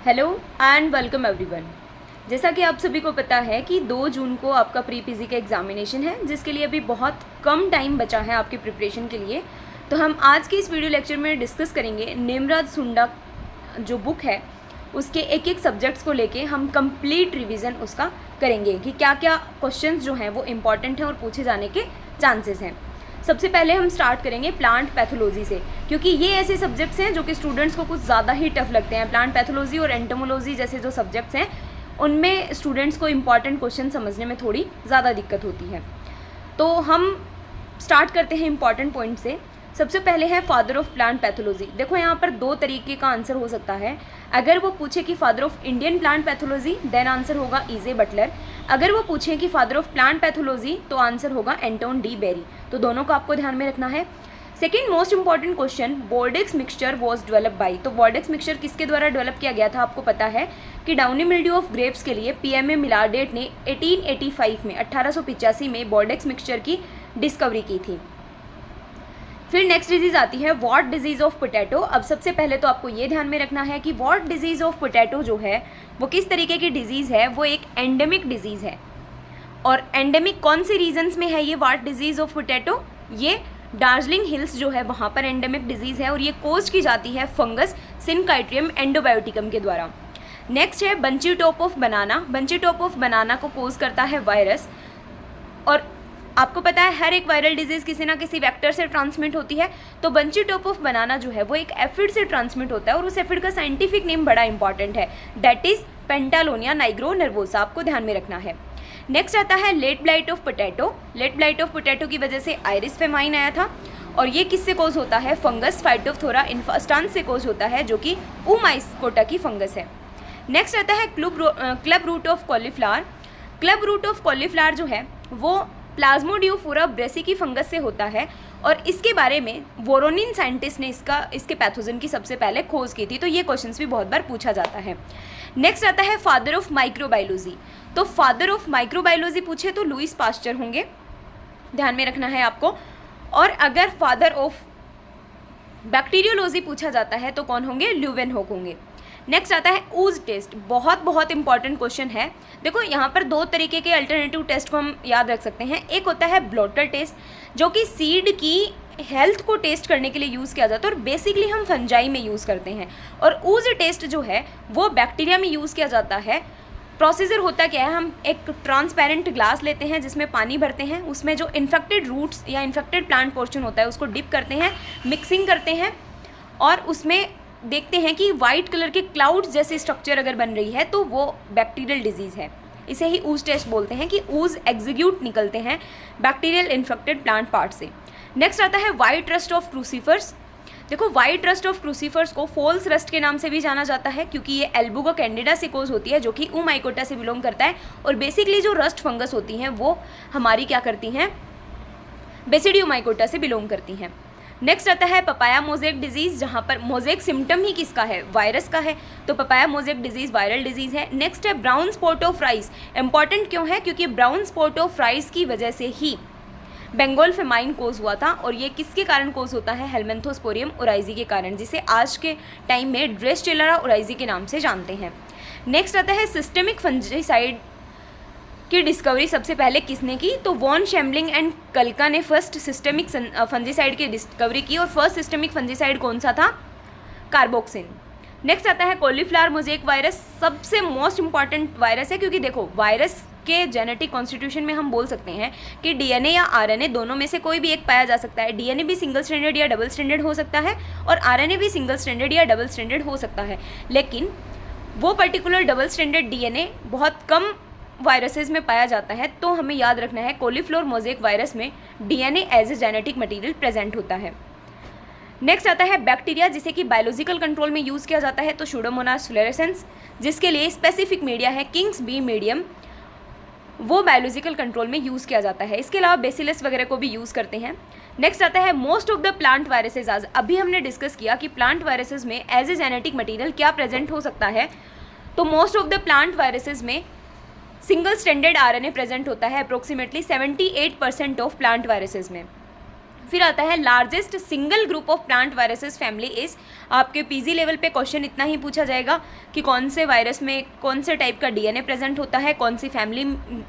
Hello and welcome everyone. जैसा कि आप सभी को पता है कि 2 जून को आपका प्री पीजी का एग्जामिनेशन है, जिसके लिए अभी बहुत कम टाइम बचा है आपकी प्रिपरेशन के लिए। तो हम आज के इस वीडियो लेक्चर में डिस्कस करेंगे नेमराज सुंडा जो बुक है उसके एक एक सब्जेक्ट्स को लेके हम कंप्लीट रिवीजन उसका करेंगे कि क्या क्या क्वेश्चंस जो हैं वो इम्पॉर्टेंट हैं और पूछे जाने के चांसेस हैं। सबसे पहले हम स्टार्ट करेंगे प्लांट पैथोलॉजी से, क्योंकि ये ऐसे सब्जेक्ट्स हैं जो कि स्टूडेंट्स को कुछ ज़्यादा ही टफ लगते हैं। प्लांट पैथोलॉजी और एंटोमोलॉजी जैसे जो सब्जेक्ट्स हैं उनमें स्टूडेंट्स को इंपॉर्टेंट क्वेश्चन समझने में थोड़ी ज़्यादा दिक्कत होती है। तो हम स्टार्ट करते हैं इंपॉर्टेंट पॉइंट से। सबसे पहले है फादर ऑफ प्लांट पैथोलॉजी। देखो यहाँ पर 2 तरीके का आंसर हो सकता है। अगर वो पूछे कि father of Indian plant pathology then answer होगा ईजे बटलर। अगर वो पूछे कि फादर ऑफ प्लांट पैथोलॉजी तो आंसर होगा एंटोन डी बेरी। तो दोनों को आपको ध्यान में रखना है। Second most important question, Bordeaux mixture was develop by. तो बोर्डेक्स मिक्सचर किसके द्वारा डेवलप किया गया था? आपको पता है कि डाउनी मिल्ड्यू ऑफ ग्रेप्स के लिए पीएमए मिलार्डेट ने 1885 में 1885 में बोर्डेक्स मिक्सचर की डिस्कवरी की थी। फिर नेक्स्ट डिजीज़ आती है वॉट डिजीज़ ऑफ पोटैटो। अब सबसे पहले तो आपको ये ध्यान में रखना है कि वॉट डिजीज़ ऑफ पोटैटो जो है वो किस तरीके की डिजीज़ है। वो एक एंडेमिक डिजीज़ है। और एंडेमिक कौन से रीजन्स में है ये वॉट डिजीज़ ऑफ पोटैटो? ये दार्जिलिंग हिल्स जो है वहाँ पर एंडेमिक डिजीज़ है और ये कोज की जाती है फंगस सिनकाइट्रियम एंडोबायोटिकम के द्वारा। नेक्स्ट है bunchy top of banana. Bunchy top of बनाना को कोज करता है वायरस। और आपको पता है हर एक वायरल डिजीज़ किसी ना किसी वेक्टर से ट्रांसमिट होती है। तो बंची टॉप ऑफ बनाना जो है वो एक एफिड से ट्रांसमिट होता है और उस एफिड का साइंटिफिक नेम बड़ा इंपॉर्टेंट है, that is Pentalonia nigronervosa. आपको ध्यान में रखना है। नेक्स्ट आता है late blight of potato. Late blight of potato की वजह से आयरिस फेमाइन आया था और ये किससे कोज होता है? फंगस फाइटोप्थोरा इन्फास्टांस से कोज होता है जो कि ऊमाइस्कोटा की फंगस है। नेक्स्ट आता है club root of cauliflower. Club root of cauliflower जो है वो प्लाज्मोडियोफोरा ब्रेसी की फंगस से होता है और इसके बारे में वोरोनिन साइंटिस्ट ने इसके पैथोजन की सबसे पहले खोज की थी। तो ये क्वेश्चंस भी बहुत बार पूछा जाता है। नेक्स्ट आता है फादर ऑफ माइक्रोबायोलॉजी। तो फादर ऑफ माइक्रोबायोलॉजी पूछे तो लुईस पास्चर होंगे, ध्यान में रखना है आपको। और अगर फादर ऑफ बैक्टीरियोलॉजी पूछा जाता है तो कौन होंगे? ल्यूवेनहोक होंगे। नेक्स्ट आता है ऊज टेस्ट। बहुत इंपॉर्टेंट क्वेश्चन है। देखो यहाँ पर 2 तरीके के अल्टरनेटिव टेस्ट को हम याद रख सकते हैं। एक होता है ब्लोटर टेस्ट जो कि सीड की हेल्थ को टेस्ट करने के लिए यूज़ किया जाता है और बेसिकली हम फंजाई में यूज़ करते हैं। और ऊज टेस्ट जो है वो बैक्टीरिया में यूज़ किया जाता है। प्रोसीजर होता क्या है, हम एक ट्रांसपेरेंट ग्लास लेते हैं जिसमें पानी भरते हैं, उसमें जो इन्फेक्टेड रूट्स या इन्फेक्टेड प्लांट पोर्शन होता है उसको डिप करते हैं, मिक्सिंग करते हैं और उसमें देखते हैं कि वाइट कलर के क्लाउड्स जैसी स्ट्रक्चर अगर बन रही है तो वो बैक्टीरियल डिजीज़ है। इसे ही ऊज टेस्ट बोलते हैं कि ऊज एग्जीक्यूट निकलते हैं बैक्टीरियल इन्फेक्टेड प्लांट पार्ट से। नेक्स्ट आता है वाइट रस्ट ऑफ क्रूसीफर्स। देखो वाइट रस्ट ऑफ क्रूसीफर्स को फॉल्स रस्ट के नाम से भी जाना जाता है क्योंकि ये एल्बुगा कैंडिडा से कोज होती है जो कि ऊमाइकोटा से बिलोंग करता है। और बेसिकली जो रस्ट फंगस होती हैं वो हमारी क्या करती हैं? बेसिडियोमाइकोटा से बिलोंग करती हैं। नेक्स्ट आता है पपाया मोजेक डिजीज़, जहाँ पर मोजेक सिम्टम ही किसका है? वायरस का है। तो papaya mosaic disease viral disease है। नेक्स्ट है brown spot of rice. Important क्यों है? क्योंकि ब्राउन स्पॉट ऑफ राइस की वजह से ही बंगाल फेमाइन कोज हुआ था और ये किसके कारण कोज होता है? हेलमेंथोस्पोरियम ओराइजी के कारण, जिसे आज के टाइम में ड्रेसचेलरा ओराइजी के नाम से जानते हैं। नेक्स्ट आता है सिस्टेमिक फंजीसाइड की डिस्कवरी सबसे पहले किसने की? तो वॉन शेमलिंग एंड कल्का ने फर्स्ट सिस्टेमिक फंजीसाइड की डिस्कवरी की और फर्स्ट सिस्टेमिक फंजीसाइड कौन सा था? कार्बोक्सिन। नेक्स्ट आता है कॉलीफ्लावर मोजेक वायरस। सबसे मोस्ट इंपॉर्टेंट वायरस है क्योंकि देखो वायरस के जेनेटिक कॉन्स्टिट्यूशन में हम बोल सकते हैं कि डीएनए या आरएनए दोनों में से कोई भी एक पाया जा सकता है। डीएनए भी सिंगल स्ट्रैंडेड या डबल स्ट्रैंडेड हो सकता है और आरएनए भी सिंगल स्ट्रैंडेड या डबल स्ट्रैंडेड हो सकता है, लेकिन वो पर्टिकुलर डबल स्ट्रैंडेड डीएनए बहुत कम वायरसेस में पाया जाता है। तो हमें याद रखना है कॉलीफ्लोर मोजेक वायरस में DNA as a genetic material present होता है। नेक्स्ट आता है बैक्टीरिया, जिसे कि बायोलॉजिकल कंट्रोल में यूज़ किया जाता है। तो सूडोमोनास फ्लोरेसेंस, जिसके लिए स्पेसिफिक मीडिया है किंग्स बी मीडियम, वो बायोलॉजिकल कंट्रोल में यूज़ किया जाता है। इसके अलावा बेसिलस वगैरह को भी यूज़ करते हैं। नेक्स्ट आता है most of the plant viruses. आज अभी हमने डिस्कस किया कि प्लांट वायरसेज में एज ए जेनेटिक मटेरियल क्या प्रेजेंट हो सकता है। तो most of the plant viruses में सिंगल स्ट्रैंडेड आरएनए प्रेजेंट होता है अप्रोक्सीमेटली 78% ऑफ प्लांट वायरसेज में। फिर आता है largest single group of plant viruses family is, आपके पीजी लेवल पे क्वेश्चन इतना ही पूछा जाएगा कि कौन से वायरस में कौन से टाइप का डीएनए प्रेजेंट होता है, कौन सी फैमिली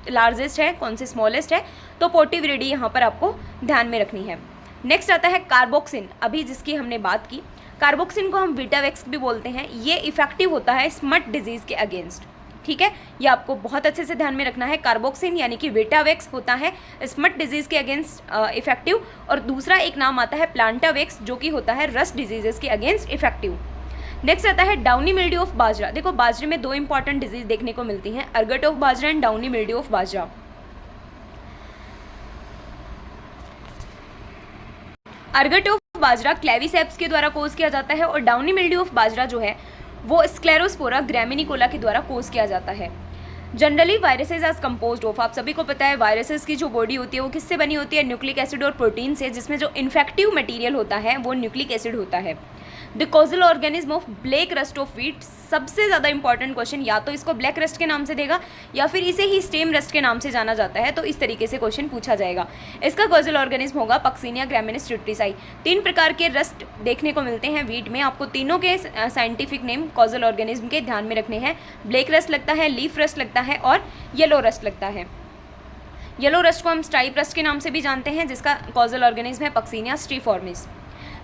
लार्जेस्ट है, कौन सी स्मॉलेस्ट है, तो पोर्टिविरिडी यहाँ पर आपको ध्यान में रखनी है। नेक्स्ट आता है कार्बोक्सिन, अभी जिसकी हमने बात की, कार्बोक्सिन को हम वीटावेक्स भी बोलते हैं। ये इफेक्टिव होता है स्मट डिजीज़ के अगेंस्ट, ठीक है, ये आपको बहुत अच्छे से ध्यान में रखना है। कार्बोक्सिन यानी कि वीटावेक्स होता है स्मट डिजीज़ के अगेंस्ट इफेक्टिव, और दूसरा एक नाम आता है प्लांटावेक्स जो कि होता है रस्ट डिजीजेस के अगेंस्ट इफेक्टिव। नेक्स्ट आता है डाउनी मिल्ड्यू ऑफ बाजरा। देखो बाजरे में दो इंपॉर्टेंट डिजीज देखने को मिलती हैं, ergot of bajra and downy mildew of bajra. Ergot of bajra Claviceps के द्वारा कोज किया जाता है, और डाउनी मिल्ड्यू ऑफ बाजरा जो है वो स्क्लेरोस्पोरा ग्रामिनिकोला के द्वारा कोज किया जाता है। Generally viruses are composed of, आप सभी को पता है वायरसेस की जो बॉडी होती है वो किससे बनी होती है, न्यूक्लिक एसिड और प्रोटीन से, जिसमें जो इन्फेक्टिव मटेरियल होता है वो न्यूक्लिक एसिड होता है। The causal organism of black rust of wheat, सबसे ज़्यादा इंपॉर्टेंट क्वेश्चन, या तो इसको ब्लैक रस्ट के नाम से देगा या फिर इसे ही स्टेम रस्ट के नाम से जाना जाता है, तो इस तरीके से क्वेश्चन पूछा जाएगा। इसका कॉजल ऑर्गेनिज्म होगा पक्सिनिया ग्रामिनिस ट्रिट्रिसाई। 3 प्रकार के रस्ट देखने को मिलते हैं व्हीट में, आपको तीनों के साइंटिफिक नेम कॉजल ऑर्गेनिज्म के ध्यान में रखने हैं। ब्लैक रस्ट लगता है, लीफ रस्ट लगता है और येलो रस्ट लगता है। येलो रस्ट को हम स्ट्राइप रस्ट के नाम से भी जानते हैं, जिसका कॉजल ऑर्गेनिज्म है पक्सिनिया स्ट्रीफॉर्मिस।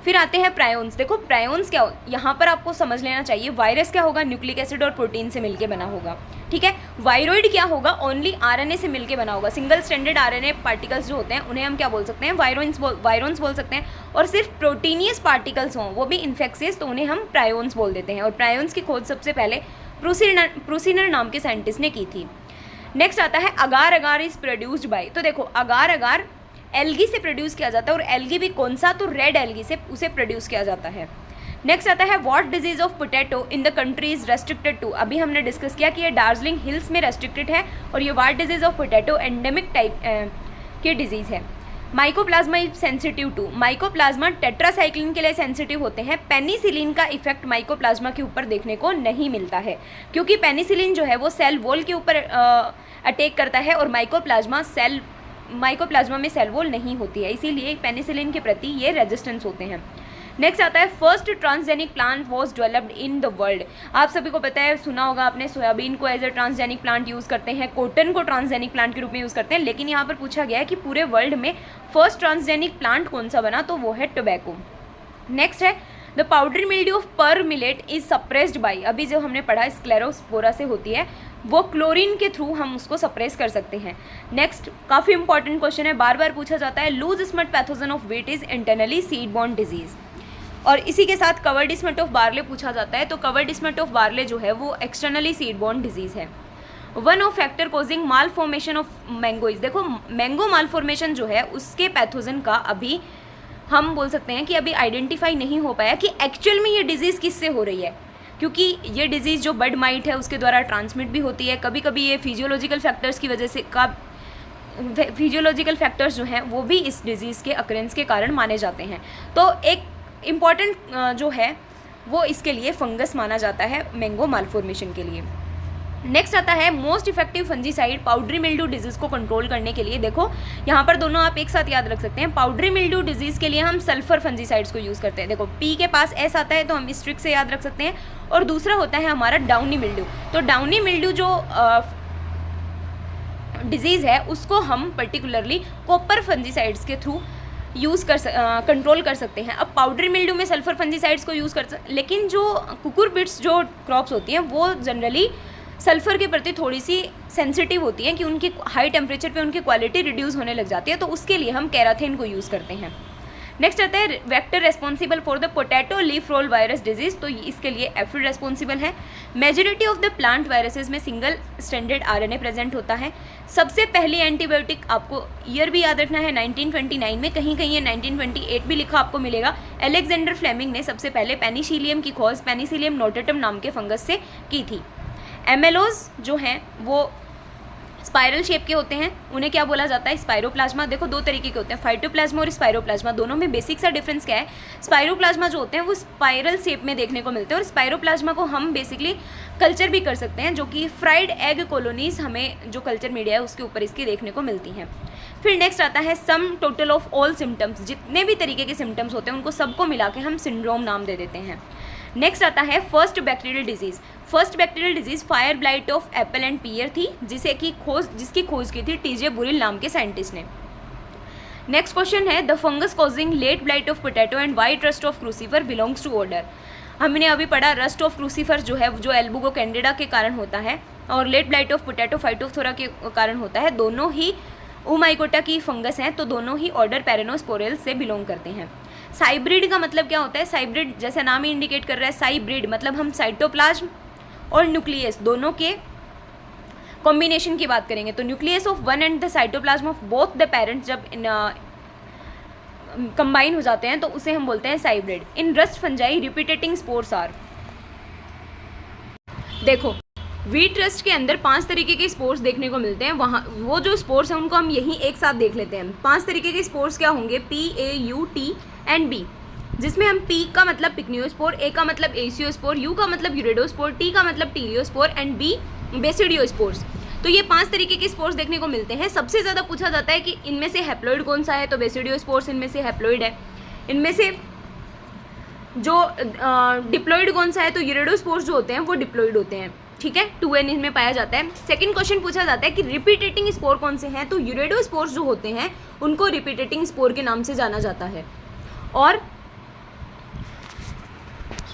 फिर आते हैं प्रायोन्स। देखो प्रायोन्स क्या हो, यहाँ पर आपको समझ लेना चाहिए, वायरस क्या होगा, न्यूक्लिक एसिड और प्रोटीन से मिलके बना होगा, ठीक है। वायरोइड क्या होगा, ओनली आरएनए से मिलके बना होगा। सिंगल स्ट्रैंडेड आरएनए पार्टिकल्स जो होते हैं उन्हें हम क्या बोल सकते हैं, वायरोन्स बोल सकते हैं। और सिर्फ प्रोटीनियस पार्टिकल्स हों, वो भी इन्फेक्शियस, तो उन्हें हम प्रायोन्स बोल देते हैं। और प्रायोन्स की खोज सबसे पहले प्रूसिनर नाम के साइंटिस्ट ने की थी। नेक्स्ट आता है अगार। अगार इज प्रोड्यूस्ड बाय, तो देखो अगार एल्गी से प्रोड्यूस किया जाता है, और एल्गी भी कौन सा, तो रेड एल्गी से उसे प्रोड्यूस किया जाता है। नेक्स्ट आता है what disease of potato in the country is restricted to, अभी हमने डिस्कस किया कि ये दार्जिलिंग हिल्स में रेस्ट्रिक्टेड है, और ये what disease of potato endemic type की डिजीज़ है। Mycoplasma is sensitive to, mycoplasma tetracycline के लिए सेंसिटिव होते हैं। पेनिसिलिन का इफेक्ट माइकोप्लाज्मा के ऊपर देखने को नहीं मिलता है, क्योंकि पेनिसिलिन जो है वो सेल वॉल के ऊपर अटैक करता है, और माइकोप्लाज्मा में सेल वॉल नहीं होती है, इसीलिए पेनिसिलिन के प्रति ये रेजिस्टेंस होते हैं। नेक्स्ट आता है first transgenic plant was developed in the world. आप सभी को पता है, सुना होगा आपने, सोयाबीन को as a transgenic plant use करते हैं, कॉटन को ट्रांसजेनिक प्लांट के रूप में यूज़ करते हैं, लेकिन यहाँ पर पूछा गया है कि पूरे वर्ल्ड में फर्स्ट ट्रांसजेनिक प्लांट कौन सा बना, तो वो है टोबैको। नेक्स्ट है द पाउडर मिल्ड्यू ऑफ पर मिलेट इज सप्रेस्ड बाई, अभी जो हमने पढ़ा स्क्लेरोस्पोरा से होती है, वो क्लोरीन के थ्रू हम उसको सप्रेस कर सकते हैं। नेक्स्ट काफ़ी इंपॉर्टेंट क्वेश्चन है, बार बार पूछा जाता है, loose smut pathogen of wheat is internally seed borne disease. और इसी के साथ कवर्ड स्मट ऑफ बार्ले पूछा जाता है, तो कवर्ड स्मट ऑफ बार्ले जो है वो एक्सटर्नली सीड बॉर्न डिजीज है। One of factor causing mall formation of mango is, देखो मैंगो माल फॉर्मेशन जो है उसके पैथोजन का अभी हम बोल सकते हैं कि अभी आइडेंटिफाई नहीं हो पाया कि एक्चुअल में ये डिजीज़ किससे हो रही है, क्योंकि ये डिजीज़ जो बर्ड माइट है उसके द्वारा ट्रांसमिट भी होती है। कभी कभी ये फिजियोलॉजिकल फैक्टर्स की वजह से फिजियोलॉजिकल फैक्टर्स जो हैं वो भी इस डिजीज़ के अकरेंस के कारण माने जाते हैं। तो एक इम्पॉर्टेंट जो है वो इसके लिए फंगस माना जाता है मैंगो मालफॉर्मेशन के लिए। नेक्स्ट आता है most effective fungicide powdery mildew disease को कंट्रोल करने के लिए। देखो यहाँ पर दोनों आप एक साथ याद रख सकते हैं। पाउडरी मिल्ड्यू डिजीज़ के लिए हम सल्फर फंजीसाइड्स को यूज़ करते हैं। देखो पी के पास एस आता है तो हम इस ट्रिक से याद रख सकते हैं। और दूसरा होता है हमारा डाउनी मिल्ड्यू। तो डाउनी मिल्ड्यू जो डिजीज़ है उसको हम पर्टिकुलरली कॉपर फंजीसाइड्स के थ्रू कंट्रोल कर सकते हैं। अब पाउडरी मिल्ड्यू में सल्फर फंजीसाइड्स को यूज़ कर सकते, लेकिन जो कुकुरबिट्स जो क्रॉप्स होती हैं वो जनरली सल्फर के प्रति थोड़ी सी सेंसिटिव होती हैं कि उनकी हाई टेम्परेचर पे उनकी क्वालिटी रिड्यूस होने लग जाती है, तो उसके लिए हम कैराथिन को यूज़ करते हैं। नेक्स्ट आता है vector responsible for the potato leaf roll virus disease, तो इसके लिए एफिड रेस्पॉन्सिबल है। Majority of the plant viruses में सिंगल स्ट्रैंडेड आरएनए प्रेजेंट होता है। सबसे पहली एंटीबायोटिक, आपको ईयर भी याद रखना है, 1929 में, कहीं कहीं ये 1928 भी लिखा आपको मिलेगा। अलेक्जेंडर फ्लेमिंग ने सबसे पहले पेनिसिलियम की खोज पेनिसिलियम नोटेटम नाम के फंगस से की थी। एमेलोज जो हैं वो स्पाइरल शेप के होते हैं, उन्हें क्या बोला जाता है, स्पाइरोप्लाज्मा। देखो दो तरीके के होते हैं, फाइटोप्लाज्मा और स्पाइरोप्लाज्मा, दोनों में बेसिक सा डिफरेंस क्या है। स्पाइरोप्लाज्मा जो होते हैं वो स्पाइरल शेप में देखने को मिलते हैं, और स्पाइरोप्लाज्मा को हम बेसिकली कल्चर भी कर सकते हैं, जो कि फ्राइड एग कॉलोनीज हमें जो कल्चर मीडिया है उसके ऊपर इसकी देखने को मिलती हैं। फिर नेक्स्ट आता है sum total of all symptoms, जितने भी तरीके के सिम्टम्स होते हैं उनको सबको मिला के हम सिंड्रोम नाम दे देते हैं। नेक्स्ट आता है first bacterial disease. First bacterial disease fire blight of apple and pear थी, जिसकी खोज की थी टीजे बुरिल नाम के साइंटिस्ट ने। नेक्स्ट क्वेश्चन है the fungus causing late blight of potato and white rust of crucifer belongs to order. हमने अभी पढ़ा रस्ट ऑफ क्रूसीफर जो है जो एल्बुगो कैंडिडा के कारण होता है, और late blight of potato Phytophthora के कारण होता है। दोनों ही ओमाइकोटा की फंगस हैं, तो दोनों ही ऑर्डर पैरेनोस्पोरेल से बिलोंग करते हैं। साइब्रिड का मतलब क्या होता है, साइब्रिड जैसे नाम ही इंडिकेट कर रहा है, साइब्रिड मतलब हम साइटोप्लाज्म और न्यूक्लियस दोनों के कॉम्बिनेशन की बात करेंगे। तो nucleus of one and the cytoplasm of both the parents जब कंबाइन हो जाते हैं तो उसे हम बोलते हैं cybrid. In rust fungi repeating spores are. देखो वीट रस्ट के अंदर 5 तरीके के स्पोर्स देखने को मिलते हैं, वहाँ वो जो स्पोर्स हैं उनको हम यहीं एक साथ देख लेते हैं। 5 तरीके के स्पोर्स क्या होंगे, P, A, U, T and B, जिसमें हम P का मतलब पिक्नियोस्पोर, A का मतलब एसियोस्पोर, U का मतलब यूरेडोस्पोर, T का मतलब टीरियोस्पोर एंड B बेसिडियोस्पोर्स। तो ये 5 तरीके के स्पोर्स देखने को मिलते हैं। सबसे ज़्यादा पूछा जाता है कि इनमें से हैप्लॉइड कौन सा है, तो बेसिडियोस्पोर्स इनमें से हैप्लॉइड है। इनमें से जो डिप्लॉइड कौन सा है, तो यूरेडोस्पोर्स जो होते हैं वो डिप्लॉइड होते हैं, ठीक है, 2N इनमें पाया जाता है। सेकंड क्वेश्चन पूछा जाता है कि रिपीटेटिंग स्पोर कौन से हैं, तो यूरेडोस्पोर्स जो होते हैं उनको रिपीटेटिंग स्पोर के नाम से जाना जाता है। और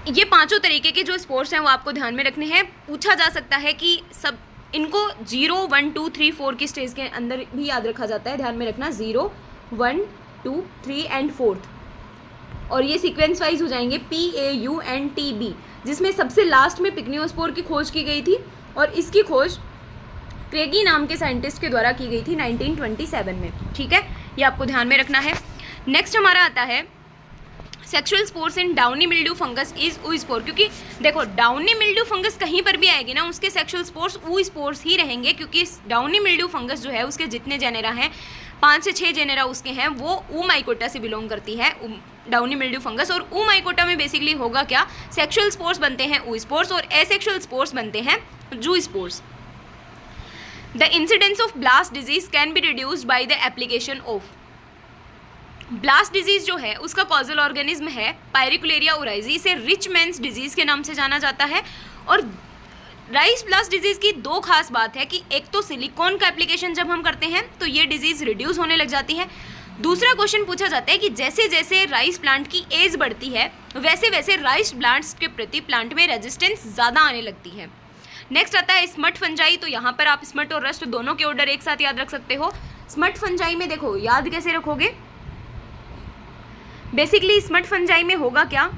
ये 5 तरीके के जो स्पोर्स हैं वो आपको ध्यान में रखने हैं। पूछा जा सकता है कि सब इनको 0, 1, 2, 3, 4 की स्टेज के अंदर भी याद रखा जाता है, ध्यान में रखना 0, 1, 2, 3 एंड 4, और ये सीक्वेंस वाइज हो जाएंगे P, A, U and T, B, जिसमें सबसे लास्ट में पिक्नियोस्पोर की खोज की गई थी, और इसकी खोज क्रेगी नाम के साइंटिस्ट के द्वारा की गई थी 1927 में, ठीक है, ये आपको ध्यान में रखना है। नेक्स्ट हमारा आता है sexual spores in downy mildew fungus is oospore, क्योंकि देखो डाउनी मिल्ड्यू फंगस कहीं पर भी आएगी ना उसके सेक्सुअल स्पोर्स ऊ स्पोर्स ही रहेंगे, क्योंकि डाउनी मिल्ड्यू फंगस जो है उसके जितने जेनेरा हैं 5 से 6 जेनेरा उसके हैं वो ऊ माइकोटा से बिलोंग करती है, डाउनी मिल्ड्यू फंगस। और ऊ माइकोटा में बेसिकली होगा क्या, सेक्सुअल स्पोर्स बनते हैं ऊ स्पोर्स और एसेक्सुअल स्पोर्स बनते हैं जू spores. The incidence of blast disease can be reduced by the application of. Blast disease जो है उसका कॉजल ऑर्गेनिज्म है पायरिकुलेरिया ओराइजी, इसे रिच मैन्स डिजीज के नाम से जाना जाता है। और राइस ब्लास्ट डिजीज की 2 खास बात है कि एक तो सिलिकॉन का एप्लीकेशन जब हम करते हैं तो ये डिजीज रिड्यूस होने लग जाती है। दूसरा क्वेश्चन पूछा जाता है कि जैसे जैसे राइस प्लांट की एज बढ़ती है वैसे वैसे राइस प्लांट्स के प्रति प्लांट में रेजिस्टेंस ज़्यादा आने लगती है। नेक्स्ट आता है स्मट फंजाई, तो यहाँ पर आप स्मट और रस्ट दोनों के ऑर्डर एक साथ याद रख सकते हो। स्मट फंजाई में देखो याद कैसे रखोगे, बेसिकली स्मट फंजाई में होगा क्या,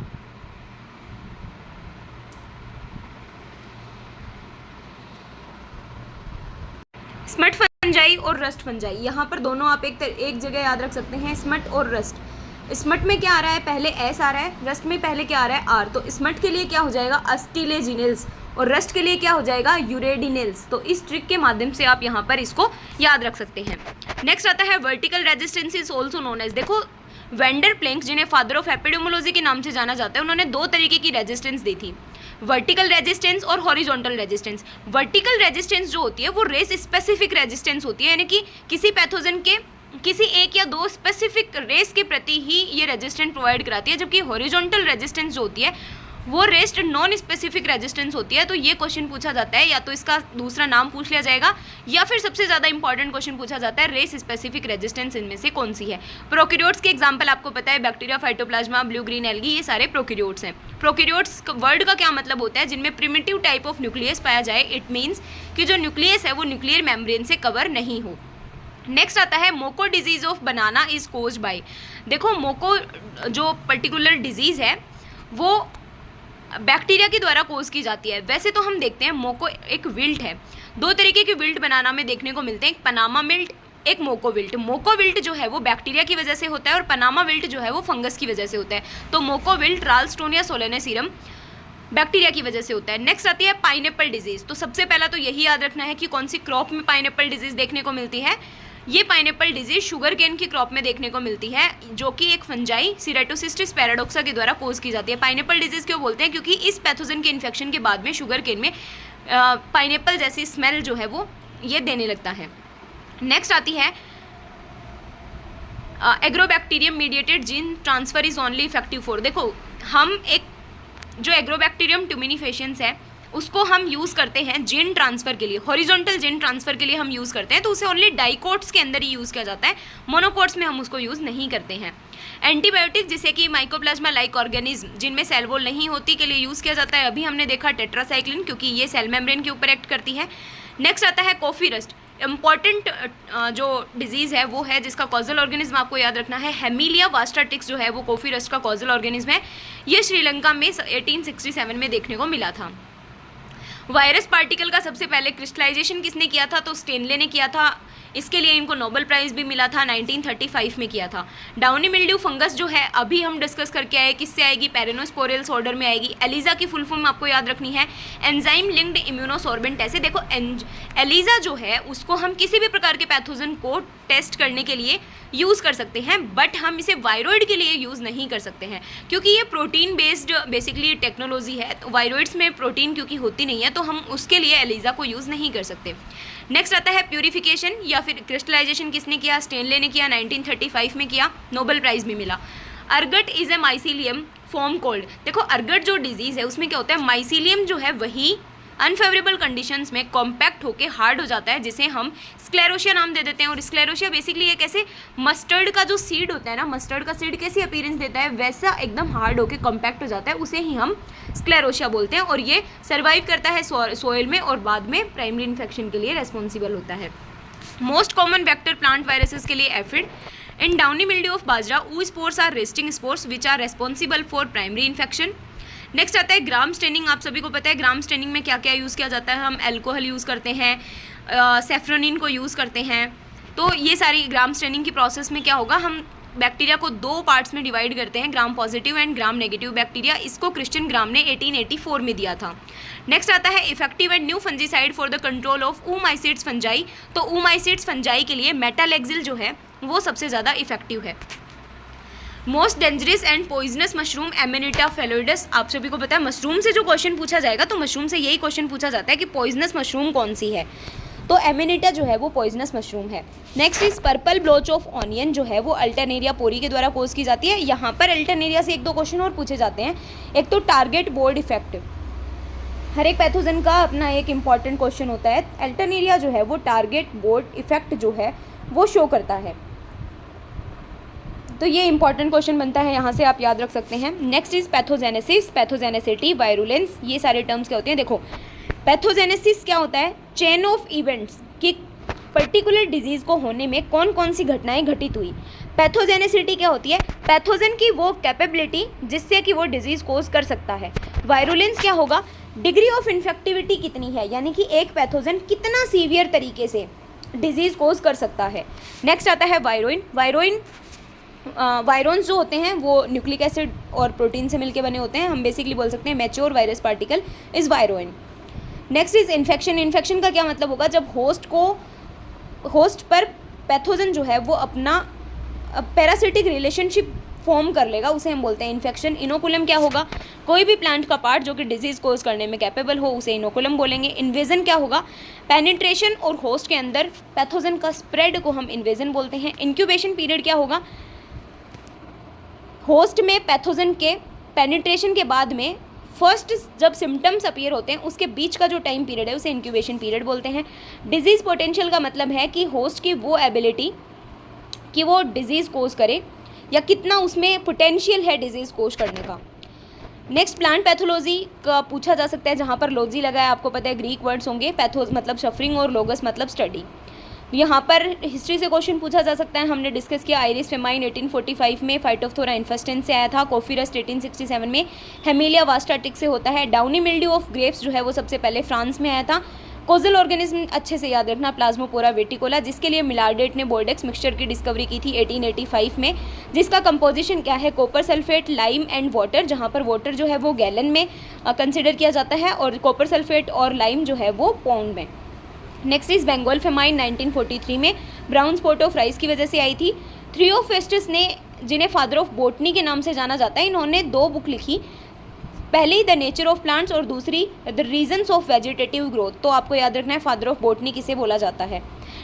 स्मट फंजाई और रस्ट फंजाई, यहाँ पर दोनों आप एक जगह याद रख सकते हैं, स्मट और रस्ट। स्मट में क्या आ रहा है, पहले एस आ रहा है, रस्ट में पहले क्या आ रहा है आर, तो स्मट के लिए क्या हो जाएगा अस्टिलेजिनल्स और रस्ट के लिए क्या हो जाएगा यूरेडिनल्स। तो इस ट्रिक के माध्यम से आप यहाँ पर इसको याद रख सकते हैं। नेक्स्ट आता है vertical resistance is also known as. देखो वेंडर प्लैंक्स जिन्हें फादर ऑफ एपिडेमोलॉजी के नाम से जाना जाता है, उन्होंने 2 तरीके की रेजिस्टेंस दी थी, वर्टिकल रेजिस्टेंस और हॉरिजॉन्टल रेजिस्टेंस। वर्टिकल रेजिस्टेंस जो होती है वो रेस स्पेसिफिक रेजिस्टेंस होती है, यानी कि किसी पैथोजन के किसी 1 या 2 स्पेसिफिक रेस के प्रति ही ये रेजिस्टेंस प्रोवाइड कराती है, जबकि हॉरिजॉन्टल रेजिस्टेंस जो होती है वो रेस्ट नॉन स्पेसिफिक रेजिस्टेंस होती है। तो ये क्वेश्चन पूछा जाता है, या तो इसका दूसरा नाम पूछ लिया जाएगा या फिर सबसे ज़्यादा इंपॉर्टेंट क्वेश्चन पूछा जाता है रेस स्पेसिफिक रेजिस्टेंस इनमें से कौन सी है। प्रोकैरियोट्स के एग्जांपल आपको पता है, bacteria, phytoplasma, blue green algae, ये सारे प्रोकैरियोट्स हैं। प्रोकैरियोट्स वर्ड का क्या मतलब होता है, जिनमें प्रिमिटिव टाइप ऑफ न्यूक्लियस पाया जाए। इट मीन्स कि जो न्यूक्लियस है वो न्यूक्लियर मेम्ब्रेन से कवर नहीं हो। नेक्स्ट आता है मोको disease of banana is caused by. देखो मोको जो पर्टिकुलर डिजीज़ है वो बैक्टीरिया के द्वारा कोज की जाती है। वैसे तो हम देखते हैं मोको एक विल्ट है, 2 तरीके के विल्ट बनाना में देखने को मिलते हैं, एक पनामा विल्ट, एक मोको विल्ट। मोको विल्ट जो है वो बैक्टीरिया की वजह से होता है और पनामा विल्ट जो है वो फंगस की वजह से होता है। तो मोको विल्ट, राल्स्टोनिया सोलेनेसीरम बैक्टीरिया की वजह से होता है। नेक्स्ट आती है पाइनएप्पल डिजीज़। तो सबसे पहला तो यही याद रखना है कि कौन सी क्रॉप में पाइनएप्पल डिजीज़ देखने को मिलती है। ये पाइनएप्पल डिजीज़ शुगर केन की क्रॉप में देखने को मिलती है, जो कि एक फंजाई सीरेटोसिस्टिस पैराडोक्सा के द्वारा कोज की जाती है। पाइनएप्पल डिजीज़ क्यों बोलते हैं? क्योंकि इस पैथोजन के इन्फेक्शन के बाद में शुगर केन में पाइनएप्पल जैसी स्मेल जो है वो ये देने लगता है। नेक्स्ट आती है agrobacterium mediated gene transfer is only effective for. देखो, हम एक जो एग्रोबैक्टीरियम ट्यूमिनिफेशियंस है उसको हम यूज़ करते हैं जीन ट्रांसफ़र के लिए, हॉरिजॉन्टल जीन ट्रांसफ़र के लिए हम यूज़ करते हैं, तो उसे ओनली डाइकोट्स के अंदर ही यूज़ किया जाता है, मोनोकोट्स में हम उसको यूज़ नहीं करते हैं। एंटीबायोटिक जैसे कि माइकोप्लाज्मा लाइक ऑर्गेनिज्म जिनमें सेल वॉल नहीं होती के लिए यूज़ किया जाता है। अभी हमने देखा टेट्रासाइक्लिन, क्योंकि ये सेल मेम्ब्रेन के ऊपर एक्ट करती है। नेक्स्ट आता है कॉफ़ी रस्ट। इम्पॉर्टेंट जो डिजीज़ है वो है जिसका कॉजल ऑर्गेनिज्म आपको याद रखना है हेमिलिया वास्टाटिक्स, जो है वो कॉफ़ी रस्ट का कॉजल ऑर्गेनिज्म है। ये श्रीलंका में 1867 में देखने को मिला था। वायरस पार्टिकल का सबसे पहले क्रिस्टलाइजेशन किसने किया था? तो स्टेनले ने किया था। इसके लिए इनको नोबेल प्राइज़ भी मिला था, 1935 में किया था। डाउनी मिल्ड्यू फंगस जो है अभी हम डिस्कस करके आए, किससे आएगी? पेरेनोस्पोरियल्स ऑर्डर में आएगी। एलिजा की फुल फॉर्म आपको याद रखनी है एंजाइम लिंक्ड इम्यूनोसॉर्बेंट। ऐसे देखो, एलिजा जो है उसको हम किसी भी प्रकार के पैथोजन को टेस्ट करने के लिए यूज़ कर सकते हैं, बट हम इसे वायरॉइड के लिए यूज़ नहीं कर सकते हैं, क्योंकि ये प्रोटीन बेस्ड बेसिकली टेक्नोलॉजी है। तो वायरॉइड्स में प्रोटीन क्योंकि होती नहीं है, तो हम उसके लिए एलिजा को यूज़ नहीं कर सकते। नेक्स्ट आता है प्यूरिफिकेशन या फिर क्रिस्टलाइजेशन किसने किया? स्टेनले ने किया, 1935 में किया, नोबेल प्राइज़ भी मिला। Ergot is a mycelium form cold. देखो, अर्गट जो डिजीज़ है उसमें क्या होता है? माइसीलियम जो है वही अनफेवरेबल कंडीशंस में कॉम्पैक्ट होके हार्ड हो जाता है, जिसे हम स्क्लेरोशिया नाम दे देते हैं। और स्क्लेरोशिया बेसिकली एक ऐसे मस्टर्ड का जो सीड होता है ना, मस्टर्ड का सीड कैसी अपीयरेंस देता है, वैसा एकदम हार्ड होके कॉम्पैक्ट हो जाता है, उसे ही हम स्क्लेरोशिया बोलते हैं। और ये सर्वाइव करता है सॉइल में और बाद में प्राइमरी इन्फेक्शन के लिए रेस्पॉन्सिबल होता है। Most common vector plant viruses के लिए aphid. In downy mildew of bajra oospores are resting spores which are responsible for primary infection. Next आता है ग्राम स्टेनिंग। आप सभी को पता है ग्राम स्टेनिंग में क्या क्या यूज़ किया जाता है? हम अल्कोहल यूज़ करते हैं, सेफ्रोनिन को यूज़ करते हैं। तो ये सारी ग्राम स्टेनिंग की प्रोसेस में क्या होगा, हम बैक्टीरिया को दो पार्ट्स में डिवाइड करते हैं, gram positive and gram negative bacteria. इसको क्रिश्चियन ग्राम ने 1884 में दिया था। नेक्स्ट आता है effective and new fungicide for the control of oomycetes fungi. तो ऊमाइसिड्स फंजाई के लिए मेटालेक्सिल जो है वो सबसे ज़्यादा इफेक्टिव है। Most dangerous and poisonous mushroom Amanita phalloides. आप सभी को पता है मशरूम से जो क्वेश्चन पूछा जाएगा तो मशरूम से यही क्वेश्चन पूछा जाता है कि पॉइजनस मशरूम कौन सी है, तो एमेनिटा जो है वो पॉइजनस मशरूम है। Next is purple Baloch of onion, जो है वो अल्टरनेरिया पोरी के द्वारा कोज की जाती है। यहाँ पर अल्टरनेरिया से एक दो क्वेश्चन और पूछे जाते हैं। एक तो टारगेट बोर्ड इफेक्ट, हर एक पैथोजन का अपना एक इम्पॉर्टेंट क्वेश्चन होता है। अल्टरनेरिया जो है वो टारगेट बोर्ड इफेक्ट जो है वो शो करता है, तो ये इंपॉर्टेंट क्वेश्चन बनता है, यहाँ से आप याद रख सकते हैं। Next is pathogenesis, pathogenicity, virulence, ये सारे टर्म्स क्या होते हैं? देखो, पैथोजेनेसिस क्या होता है? चेन ऑफ इवेंट्स कि पर्टिकुलर डिजीज़ को होने में कौन कौन सी घटनाएं घटित हुई। पैथोजेनेसिटी क्या होती है? पैथोजन की वो कैपेबिलिटी जिससे कि वो डिजीज़ कोज कर सकता है। वायरुलेंस क्या होगा? डिग्री ऑफ इन्फेक्टिविटी कितनी है, यानी कि एक पैथोजन कितना सीवियर तरीके से डिजीज़ कोज कर सकता है। नेक्स्ट आता है वायरोइन। वायरोन्स जो होते हैं वो न्यूक्लिक एसिड और प्रोटीन से मिलके बने होते हैं। हम बेसिकली बोल सकते हैं mature virus particle is virion. Next is infection. Infection का क्या मतलब होगा? जब होस्ट पर पैथोजन जो है वो अपना पैरासिटिक रिलेशनशिप फॉर्म कर लेगा, उसे हम बोलते हैं इन्फेक्शन। इनोकुलम क्या होगा? कोई भी प्लांट का पार्ट जो कि डिजीज़ कोज करने में कैपेबल हो उसे इनोकुलम बोलेंगे। इन्वेजन क्या होगा? पेनिट्रेशन और होस्ट के अंदर पैथोजन का स्प्रेड को हम इन्वेजन बोलते हैं। इंक्यूबेशन पीरियड क्या होगा? होस्ट में पैथोजन के पेनिट्रेशन के बाद में फर्स्ट जब सिम्टम्स अपीयर होते हैं उसके बीच का जो टाइम पीरियड है उसे इंक्यूबेशन पीरियड बोलते हैं। डिजीज़ पोटेंशियल का मतलब है कि होस्ट की वो एबिलिटी कि वो डिजीज़ कोज करे या कितना उसमें पोटेंशियल है डिजीज़ कोज करने का। नेक्स्ट प्लांट पैथोलॉजी का पूछा जा सकता है, जहाँ पर लॉजी लगा है, आपको पता है ग्रीक वर्ड्स होंगे, पैथोज मतलब सफरिंग और लोगस मतलब स्टडी। यहाँ पर हिस्ट्री से क्वेश्चन पूछा जा सकता है। हमने डिस्कस किया आयरिस फेमाइन 1845 में, फाइटोफथोरा इन्फेस्टेंस से आया था। कॉफी रस्ट 1867 में, हेमिलिया वास्टाटिक से होता है। डाउनी मिल्ड्यू ऑफ ग्रेप्स जो है वो सबसे पहले फ्रांस में आया था। कोजल ऑर्गेनिज्म अच्छे से याद रखना, प्लाज्मोपोरा वेटिकोला, जिसके लिए मिलार्डेट ने बोल्डेक्स मिक्सचर की डिस्कवरी की थी 1885 में, जिसका कंपोजिशन क्या है, copper sulphate, lime and water, जहाँ पर वाटर जो है वो गैलन में कंसिडर किया जाता है और कॉपर सल्फेट और लाइम जो है वो पाउंड में। नेक्स्ट इज बंगाल फेमाइन 1943 में ब्राउन स्पॉट ऑफ राइस की वजह से आई थी। थ्रियोफेस्टस ने, जिन्हें फादर ऑफ बॉटनी के नाम से जाना जाता है, इन्होंने 2 बुक लिखी, पहली द नेचर ऑफ प्लांट्स और दूसरी the regions of vegetative growth. तो आपको याद रखना है फादर ऑफ बॉटनी किसे बोला जाता है।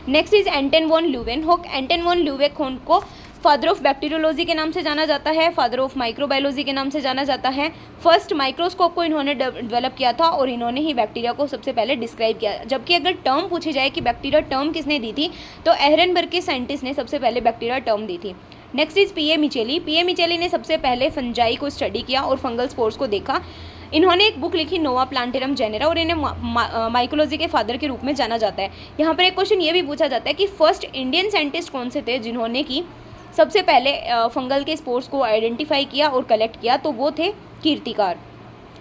Next is Anton von Leeuwenhoek. Anton von Leeuwenhoek को फादर ऑफ बैक्टीरियोलॉजी के नाम से जाना जाता है, फादर ऑफ माइक्रोबायोलॉजी के नाम से जाना जाता है। फर्स्ट माइक्रोस्कोप को इन्होंने डेवलप किया था और इन्होंने ही बैक्टीरिया को सबसे पहले डिस्क्राइब किया। जबकि अगर टर्म पूछी जाए कि बैक्टीरिया टर्म किसने दी थी, तो एहरनबर्ग के साइंटिस्ट ने सबसे पहले बैक्टीरिया टर्म दी थी। Next is P A Micheli. P A Micheli ने सबसे पहले फंजाई को स्टडी किया और फंगल स्पोर्स को देखा। इन्होंने एक बुक लिखी नोवा प्लांटेरम जेनेरा और इन्हें माइकोलॉजी के फादर के रूप में जाना जाता है। यहाँ पर एक क्वेश्चन ये भी पूछा जाता है कि फर्स्ट इंडियन साइंटिस्ट कौन से थे जिन्होंने कि सबसे पहले फंगल के स्पोर्स को आइडेंटिफाई किया और कलेक्ट किया, तो वो थे Kirtikar.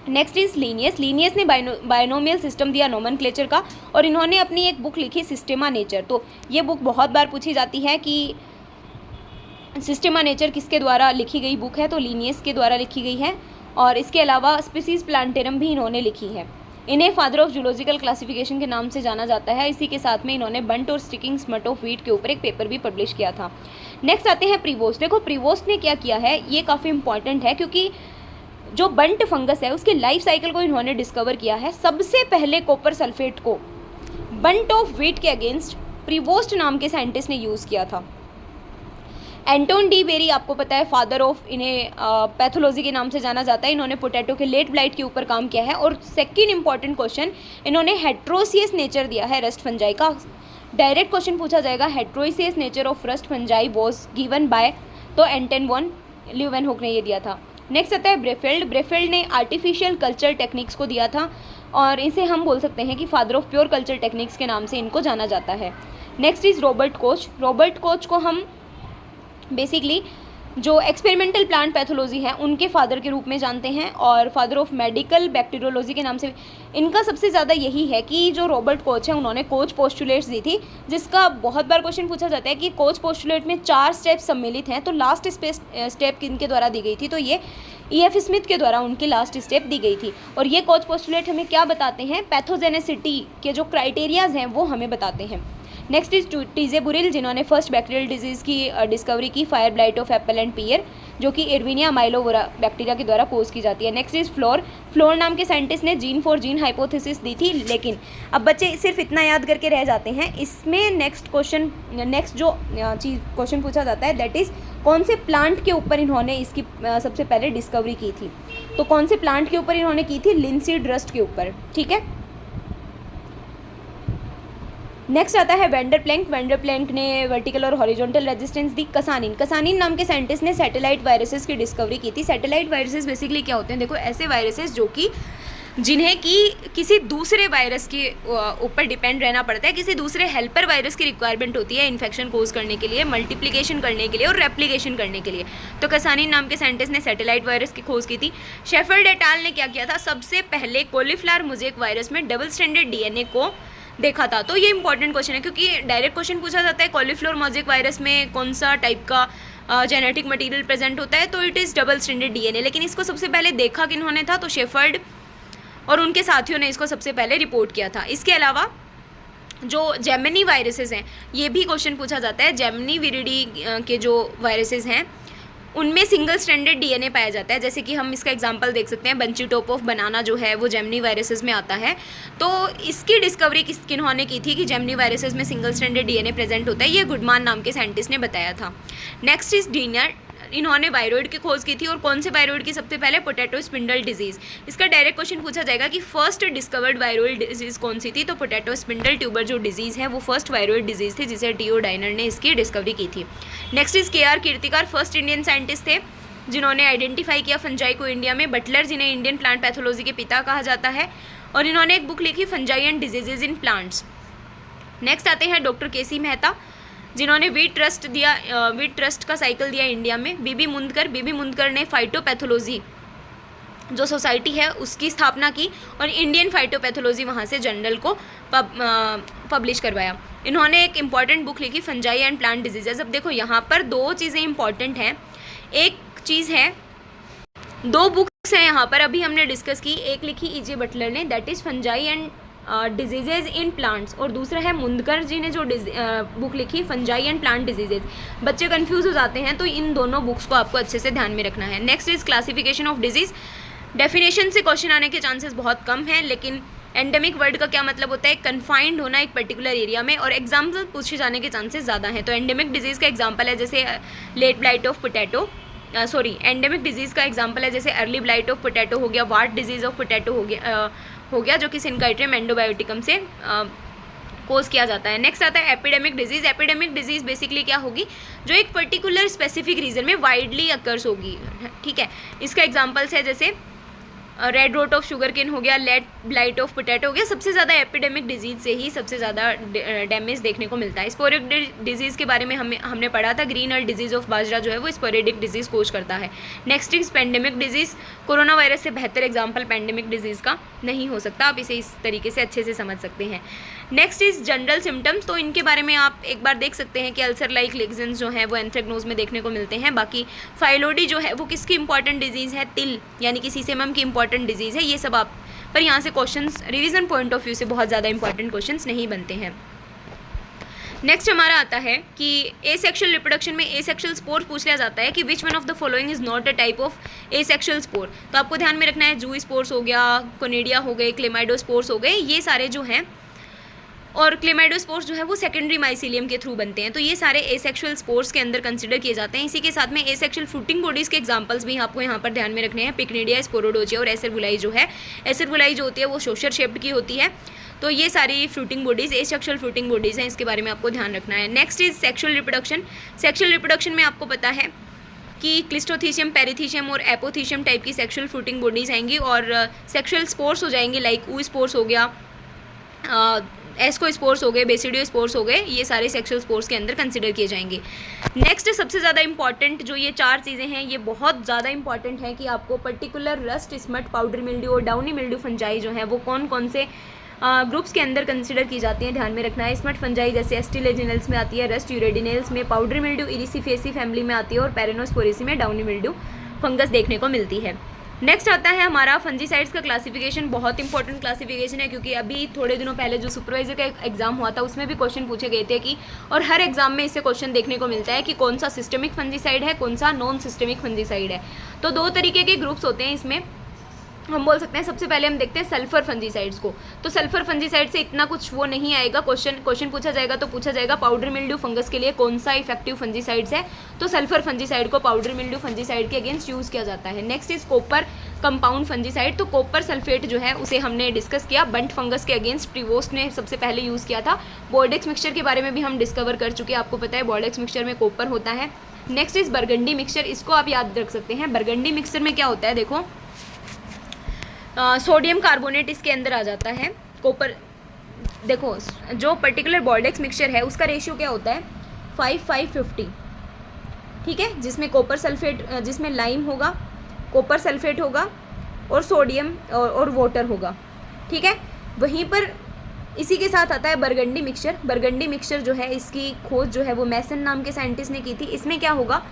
Next is Linnaeus. Linnaeus ने बायनोमियल सिस्टम दिया नोमेनक्लेचर का और इन्होंने अपनी एक बुक लिखी सिस्टेमा नेचर। तो ये बुक बहुत बार पूछी जाती है कि सिस्टेमा नेचर किसके द्वारा लिखी गई बुक है, तो लीनियस के द्वारा लिखी गई है। और इसके अलावा स्पीसीज प्लांटेरम भी इन्होंने लिखी है। इन्हें फादर ऑफ जूलॉजिकल क्लासिफिकेशन के नाम से जाना जाता है। इसी के साथ में इन्होंने बंट और स्टिकिंग स्मट ऑफ व्हीट के ऊपर एक पेपर भी पब्लिश किया था। नेक्स्ट आते हैं प्रीवोस्ट। देखो प्रीवोस्ट ने क्या किया है, ये काफ़ी इंपॉर्टेंट है क्योंकि जो बंट फंगस है उसके लाइफ साइकिल को इन्होंने डिस्कवर किया है। सबसे पहले कॉपर सल्फेट को बंट ऑफ व्हीट के अगेंस्ट प्रीवोस्ट नाम के साइंटिस्ट ने यूज़ किया था। एंटोन डी बेरी आपको पता है फादर ऑफ, इन्हें पैथोलॉजी के नाम से जाना जाता है। इन्होंने पोटैटो के लेट ब्लाइट के ऊपर काम किया है। और सेकंड इंपॉर्टेंट क्वेश्चन, इन्होंने हेट्रोसियस नेचर दिया है रस्ट फंजाई का। डायरेक्ट क्वेश्चन पूछा जाएगा heteroecious nature of rust fungi was given by, तो एंटन वॉन ल्यूवेनहोक ने ये दिया था। नेक्स्ट आता है ब्रेफेल्ड। ब्रेफेल्ड ने आर्टिफिशियल कल्चर टेक्निक्स को दिया था और इसे हम बोल सकते हैं कि father of pure culture techniques के नाम से इनको जाना जाता है। Next is Robert Koch. Robert Koch को हम बेसिकली जो एक्सपेरिमेंटल प्लांट पैथोलॉजी है उनके फादर के रूप में जानते हैं और फादर ऑफ मेडिकल बैक्टीरियोलॉजी के नाम से इनका सबसे ज़्यादा यही है कि जो रॉबर्ट कोच है उन्होंने कोच पोस्टुलेट्स दी थी, जिसका बहुत बार क्वेश्चन पूछा जाता है कि कोच पोस्टुलेट में 4 स्टेप्स सम्मिलित हैं, तो लास्ट स्टेप किनके द्वारा दी गई थी, तो ये E.F. स्मिथ के द्वारा उनकी लास्ट स्टेप दी गई थी। और ये कोच पोस्टुलेट हमें क्या बताते हैं, पैथोजेनेसिटी के जो क्राइटेरियाज हैं वो हमें बताते हैं। नेक्स्ट इज टीजे बुरिल, जिन्होंने फर्स्ट बैक्टीरियल डिजीज़ की डिस्कवरी की, fire blight of apple and pear, जो कि इरविनिया माइलोवोरा बैक्टीरिया के द्वारा कोज की जाती है। Next is floor. फ्लोर नाम के साइंटिस्ट ने जीन फॉर जीन हाइपोथेसिस दी थी, लेकिन अब बच्चे सिर्फ इतना याद करके रह जाते हैं। इसमें नेक्स्ट जो चीज़ क्वेश्चन पूछा जाता है दैट इज़ कौन से प्लांट के ऊपर इन्होंने इसकी सबसे पहले डिस्कवरी की थी, तो कौन से प्लांट के ऊपर इन्होंने की थी, लिंसीड रस्ट के ऊपर। ठीक है, नेक्स्ट आता है वेंडर प्लैंक। वेंडर प्लैंक ने वर्टिकल और हॉरिजॉन्टल रेजिस्टेंस दी। कसानिन नाम के साइंटिस्ट ने सैटेलाइट वायरसेस की डिस्कवरी की थी। सैटेलाइट वायरसेस बेसिकली क्या होते हैं, देखो ऐसे वायरसेस जो कि जिन्हें कि किसी दूसरे वायरस के ऊपर डिपेंड रहना पड़ता है, किसी दूसरे हेल्पर वायरस की रिक्वायरमेंट होती है इन्फेक्शन कोज करने के लिए, मल्टीप्लिकेशन करने के लिए और रेप्लिकेशन करने के लिए। तो कसानिन नाम के साइंटिस्ट ने सैटेलाइट वायरस की खोज की थी। शेफर्ड एट आल ने क्या किया था, सबसे पहले कॉलीफ्लावर मोज़ेक वायरस में डबल स्ट्रैंडेड डीएनए को देखा था। तो ये इंपॉर्टेंट क्वेश्चन है क्योंकि डायरेक्ट क्वेश्चन पूछा जाता है कॉलीफ्लावर मोज़ेक वायरस में कौन सा टाइप का जेनेटिक मटेरियल प्रेजेंट होता है, तो it is double stranded DNA. लेकिन इसको सबसे पहले देखा किन्होंने था, तो शेफर्ड और उनके साथियों ने इसको सबसे पहले रिपोर्ट किया था। इसके अलावा जो जेमिनी वायरसेस हैं, ये भी क्वेश्चन पूछा जाता है। जेमिनी विरिडी के जो वायरसेस हैं उनमें सिंगल स्ट्रैंडेड डीएनए पाया जाता है, जैसे कि हम इसका एग्जांपल देख सकते हैं, बंची टॉप ऑफ बनाना जो है वो जेमिनी वायरसेस में आता है। तो इसकी डिस्कवरी किन्होंने की थी कि जेमिनी वायरसेस में सिंगल स्ट्रैंडेड डीएनए प्रेजेंट होता है, ये गुडमान नाम के साइंटिस्ट ने बताया था। Next is Diener. इन्होंने वायरॉइड की खोज की थी और कौन से वायरॉइड की, सबसे पहले पोटैटो स्पिंडल डिजीज़। इसका डायरेक्ट क्वेश्चन पूछा जाएगा कि फर्स्ट डिस्कवर्ड वायरॉइड डिजीज़ कौन सी थी, तो पोटैटो स्पिंडल ट्यूबर जो डिजीज़ है वो फर्स्ट वायरॉइड डिजीज़ थी जिसे टी.ओ. डाइनर ने इसकी डिस्कवरी की थी। Next is K R. Kirtikar, first Indian scientist थे जिन्होंने आइडेंटिफाई किया फंजाई को इंडिया में। बटलर, जिन्हें इंडियन प्लांट पैथोलॉजी के पिता कहा जाता है, और इन्होंने एक बुक लिखी fungi and diseases in plants. Next आते हैं डॉक्टर के.सी. मेहता, जिन्होंने वीट ट्रस्ट का साइकिल दिया इंडिया में। बीबी मुंदकर ने फाइटोपैथोलॉजी जो सोसाइटी है उसकी स्थापना की और इंडियन फाइटोपैथोलॉजी वहाँ से जर्नल को पब्लिश करवाया। इन्होंने एक इम्पॉर्टेंट बुक लिखी फंजाई एंड प्लांट डिजीजेज। अब देखो यहाँ पर दो चीज़ें इंपॉर्टेंट हैं। एक चीज़ है, दो बुक्स हैं यहाँ पर अभी हमने डिस्कस की, एक लिखी E.J. बटलर ने that is fungi and diseases in plants, और दूसरा है मुंदकर जी ने जो बुक लिखी फंजाई एंड प्लांट डिजीजेज। बच्चे कंफ्यूज हो जाते हैं, तो इन दोनों बुक्स को आपको अच्छे से ध्यान में रखना है। Next is classification of disease. Definition से क्वेश्चन आने के चांसेस बहुत कम हैं, लेकिन एंडेमिक वर्ड का क्या मतलब होता है, कन्फाइंड होना एक पर्टिकुलर एरिया में, और एग्जाम्पल पूछे जाने के चांसेस ज़्यादा हैं। तो एंडेमिक डिजीज़ का एग्जाम्पल है जैसे late blight of potato, endemic disease का एग्जाम्पल है जैसे अर्ली ब्लाइट ऑफ पोटैटो हो गया, वार्ट डिजीज़ ऑफ पोटैटो हो गया जो कि सिनकाइट्रियम एंडोबायोटिकम से कोज किया जाता है। नेक्स्ट आता है epidemic disease. Epidemic disease basically क्या होगी, जो एक पर्टिकुलर स्पेसिफिक रीजन में वाइडली अकर्स होगी, ठीक है। इसका एग्जाम्पल्स है जैसे red rot of sugar cane हो गया, लेट ब्लाइट ऑफ पोटैटो हो गया। सबसे ज़्यादा एपिडेमिक डिजीज़ से ही सबसे ज़्यादा डैमेज देखने को मिलता है। स्पोरेडिक डिजीज़ के बारे में हमने पढ़ा था, ग्रीन अल्ट डिजीज़ ऑफ बाजरा जो है वो स्पोरेडिक डिजीज़ कोज करता है। Next is pandemic disease. Corona virus से बेहतर एग्जाम्पल पेंडेमिक डिजीज़ का नहीं हो सकता, आप इसे इस तरीके से अच्छे से समझ सकते हैं। Next is general symptoms. तो इनके बारे में आप एक बार देख सकते हैं कि अल्सर लाइक लेग्जेंस जो है वो एंथ्रेक्नोज में देखने को मिलते हैं। बाकी फाइलोडी जो है वो किसकी इंपॉर्टेंट डिजीज़ है, तिल यानी कि सीसेमम की इंपॉर्टेंट डिजीज़ है। ये सब आप पर यहाँ से questions revision point of view से बहुत ज़्यादा इंपॉर्टेंट क्वेश्चंस नहीं बनते हैं। नेक्स्ट हमारा आता है कि एसेक्सुअल रिप्रोडक्शन में एसेक्सुअल स्पोर पूछ लिया जाता है कि which one of the following is not a type of asexual spore. तो आपको ध्यान में रखना है जूई स्पोर्स हो गया, कोनेडिया हो गए, क्लेमाइडोस्पोर्स हो गए, ये सारे जो हैं, और क्लेमाइडोस्पोर्स जो है वो सेकेंडरी माइसीलियम के थ्रू बनते हैं। तो ये सारे एसेक्सुअल स्पोर्स के अंदर कंसिडर किए जाते हैं। इसी के साथ में एसेक्सुअल फ्रूटिंग बॉडीज़ के एग्जांपल्स भी आपको यहाँ पर ध्यान में रखने हैं। पिक्निडिया, स्पोरोडोचिया और एसेरबुलाई जो है, एसेरबुलाई जो होती है वो शोशर शेप्ड की होती है। तो ये सारी fruiting bodies asexual fruiting bodies हैं, इसके बारे में आपको ध्यान रखना है। Next is sexual reproduction. Sexual reproduction में आपको पता है कि क्लिस्टोथीशियम, पेरिथीशियम और एपोथीशियम टाइप की सेक्सुअल फ्रूटिंग बॉडीज़ आएंगी, और सेक्सुअल स्पोर्स हो जाएंगे लाइक ऊ स्पोर्स हो गया, एस्को स्पोर्स हो गए, बेसिडियो स्पोर्स हो गए, ये सारे सेक्सुअल स्पोर्स के अंदर कंसिडर किए जाएंगे। नेक्स्ट सबसे ज़्यादा इंपॉर्टेंट जो ये चार चीज़ें हैं, ये बहुत ज़्यादा इंपॉर्टेंट है कि आपको particular rust, smut, powder mildew और डाउनी मिल्ड्यू फंजाई जो है वो कौन कौन से ग्रुप्स के अंदर कंसिडर की जाती हैं, ध्यान में रखना है। स्मट फंजाई जैसे एस्टिलेजिनल्स में आती है, रस्ट यूरेडिनेल्स में, पाउडर मिल्ड्यू इरिसिफेसी फैमिली में आती है, और पेरेनोस्पोरेसी में डाउनी मिल्ड्यू फंगस देखने को मिलती है। नेक्स्ट आता है हमारा फंजीसाइड्स का क्लासिफिकेशन। बहुत इंपॉर्टेंट क्लासिफिकेशन है, क्योंकि अभी थोड़े दिनों पहले जो सुपरवाइजर का एग्जाम हुआ था उसमें भी क्वेश्चन पूछे गए थे कि, और हर एग्जाम में इससे क्वेश्चन देखने को मिलता है कि कौन सा सिस्टमिक फंजीसाइड है, कौन सा नॉन सिस्टमिक फंजीसाइड है। तो दो तरीके के ग्रुप्स होते हैं इसमें, हम बोल सकते हैं। सबसे पहले हम देखते हैं सल्फर फंजीसाइड्स को। तो सल्फर फंजीसाइड से इतना कुछ वो नहीं आएगा, क्वेश्चन पूछा जाएगा तो पूछा जाएगा पाउडर मिल्ड्यू फंगस के लिए कौन सा इफेक्टिव फंजीसाइड्स है, तो सल्फर फंजीसाइड को पाउडर मिल्ड्यू फंजीसाइड के अगेंस्ट यूज़ किया जाता है। Next is copper compound fungicide. तो कॉपर सल्फेट जो है उसे हमने डिस्कस किया, बंट फंगस के अगेंस्ट प्रीवोस्ट ने सबसे पहले यूज़ किया था। बोर्डेक्स मिक्सचर के बारे में भी हम डिस्कवर कर चुके हैं, आपको पता है बोर्डेक्स मिक्सचर में कॉपर होता है। नेक्स्ट इज बरगंडी मिक्सचर, इसको आप याद रख सकते हैं। बरगंडी मिक्सचर में क्या होता है, देखो सोडियम कार्बोनेट इसके अंदर आ जाता है। कॉपर, देखो जो पर्टिकुलर बोर्डेक्स मिक्सचर है उसका रेशियो क्या होता है 5:5:50, ठीक है, जिसमें कॉपर सल्फेट, जिसमें लाइम होगा, कॉपर सल्फेट होगा और सोडियम और वाटर होगा, ठीक है। वहीं पर इसी के साथ आता है बरगंडी मिक्सचर। बरगंडी मिक्सचर जो है इसकी खोज जो है वो मैसन नाम के साइंटिस्ट ने की थी। इसमें क्या होगा,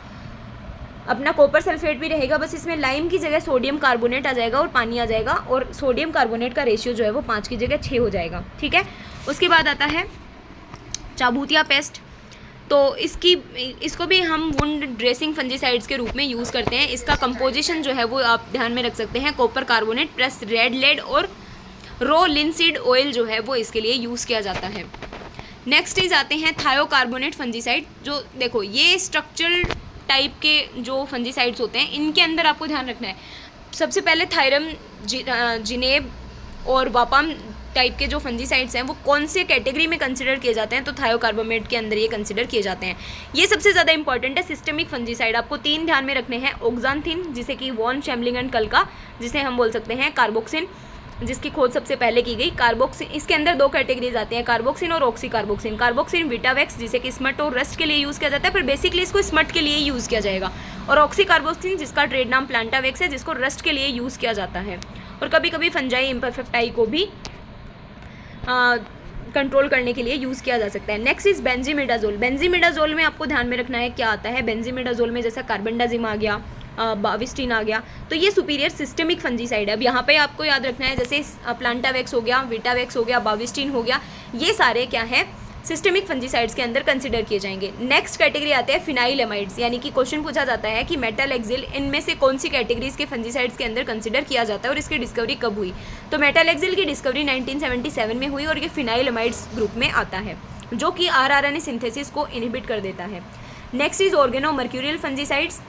अपना कॉपर सल्फेट भी रहेगा, बस इसमें लाइम की जगह सोडियम कार्बोनेट आ जाएगा और पानी आ जाएगा, और सोडियम कार्बोनेट का रेशियो जो है वो 5 की जगह 6 हो जाएगा, ठीक है। उसके बाद आता है चाबूतिया पेस्ट। तो इसको भी हम वुंड ड्रेसिंग फंजीसाइड्स के रूप में यूज़ करते हैं। इसका कंपोजिशन जो है वो आप ध्यान में रख सकते हैं, copper carbonate plus red lead और रो लिनसीड ऑयल जो है वो इसके लिए यूज़ किया जाता है। नेक्स्ट इज आते हैं थायोकार्बोनेट फंजीसाइड। जो देखो ये स्ट्रक्चरल टाइप के जो फंजीसाइड्स होते हैं इनके अंदर आपको ध्यान रखना है, सबसे पहले थायरम, जिनेब और वापाम टाइप के जो फंजीसाइड्स हैं वो कौन से कैटेगरी में कंसिडर किए जाते हैं, तो थायोकार्बोनेट के अंदर ये कंसिडर किए जाते हैं। ये सबसे ज़्यादा इंपॉर्टेंट है। सिस्टमिक फंजीसाइड आपको 3 ध्यान में रखने हैं, ओक्सांथिन जिसे कि वॉन, शैमलिंग एंड कल्का, जिसे हम बोल सकते हैं कार्बोक्सिन, जिसकी खोज सबसे पहले की गई। कार्बोक्सिन, इसके अंदर 2 कैटेगरीज आती हैं, कार्बोक्सिन और ऑक्सीकार्बोक्सिन। कार्बोक्सिन विटावेक्स जिसे कि स्मट और रस्ट के लिए यूज़ किया जाता है, पर बेसिकली इसको स्मट के लिए यूज़ किया जाएगा। और ऑक्सीकार्बोक्सिन जिसका ट्रेड नाम प्लांटावेक्स है, जिसको रस्ट के लिए यूज़ किया जाता है। और कभी कभी फंजाई इम्परफेक्टाई को भी कंट्रोल करने के लिए यूज़ किया जा सकता है। Next is बेंजीमिडाजोल। बेंजीमिडाजोल में आपको ध्यान में रखना है क्या आता है। बेंजीमिडाजोल में जैसा कार्बेंडाजिम आ गया, बाविस्टिन आ गया, तो ये सुपीरियर सिस्टमिक फंजीसाइड है। अब यहाँ पे आपको याद रखना है, जैसे प्लांटावेक्स हो गया, विटावेक्स हो गया, बाविस्टिन हो गया, ये सारे क्या है सिस्टमिक फंजीसाइड्स के अंदर कंसिडर किए जाएंगे। नेक्स्ट कैटेगरी आते हैं फिनाइलेमाइड्स, यानी कि क्वेश्चन पूछा जाता है कि मेटालेक्सिल इनमें से कौन सी कैटेगरीज के फंजीसाइड्स के अंदर कंसिडर किया जाता है और इसकी डिस्कवरी कब हुई। तो मेटालेक्सिल की डिस्कवरी 1977 में हुई और ये फिनाइलेमाइड्स ग्रुप में आता है, जो कि आरआरएनए सिंथेसिस को इनहिबिट कर देता है। Next is organomercurial fungicides,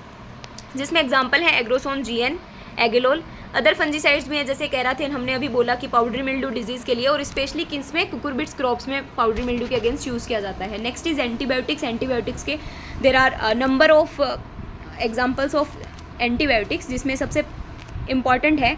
जिसमें एग्जाम्पल है Agrosan GN, Agallol. Other fungicides भी हैं, जैसे कैराथिन हमने अभी बोला कि पाउडरी मिल्ड्यू डिजीज़ के लिए, और स्पेशली किस में, कुकुरबिट्स क्रॉप्स में पाउडरी मिल्ड्यू के अगेंस्ट यूज़ किया जाता है। Next is antibiotics. एंटीबायोटिक्स के there are number of examples of antibiotics, जिसमें सबसे इम्पॉर्टेंट है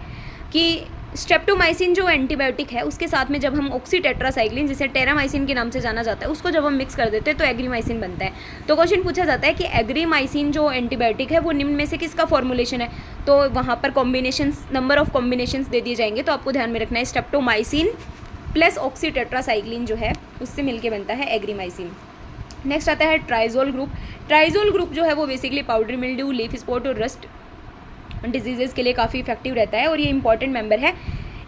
कि स्ट्रेप्टोमाइसिन जो एंटीबायोटिक है, उसके साथ में जब हम ऑक्सीटेट्रासाइक्लिन, जिसे टेरामाइसिन के नाम से जाना जाता है, उसको जब हम मिक्स कर देते हैं तो एग्रीमाइसिन बनता है। तो क्वेश्चन पूछा जाता है कि एग्रीमाइसिन जो एंटीबायोटिक है वो निम्न में से किसका फॉर्मुलेशन है, तो वहाँ पर कॉम्बिनेशंस, नंबर ऑफ कॉम्बिनेशंस दे दिए जाएंगे। तो आपको ध्यान में रखना है स्ट्रेप्टोमाइसिन प्लस ऑक्सीटेट्रासाइक्लिन जो है उससे मिलकर बनता है एग्रीमाइसिन। नेक्स्ट आता है ट्राइजोल ग्रुप। ट्राइजोल ग्रुप जो है वो basically powdery mildew, leaf spot और रस्ट डिजीज़ के लिए काफ़ी इफेक्टिव रहता है, और ये इंपॉर्टेंट मेंबर है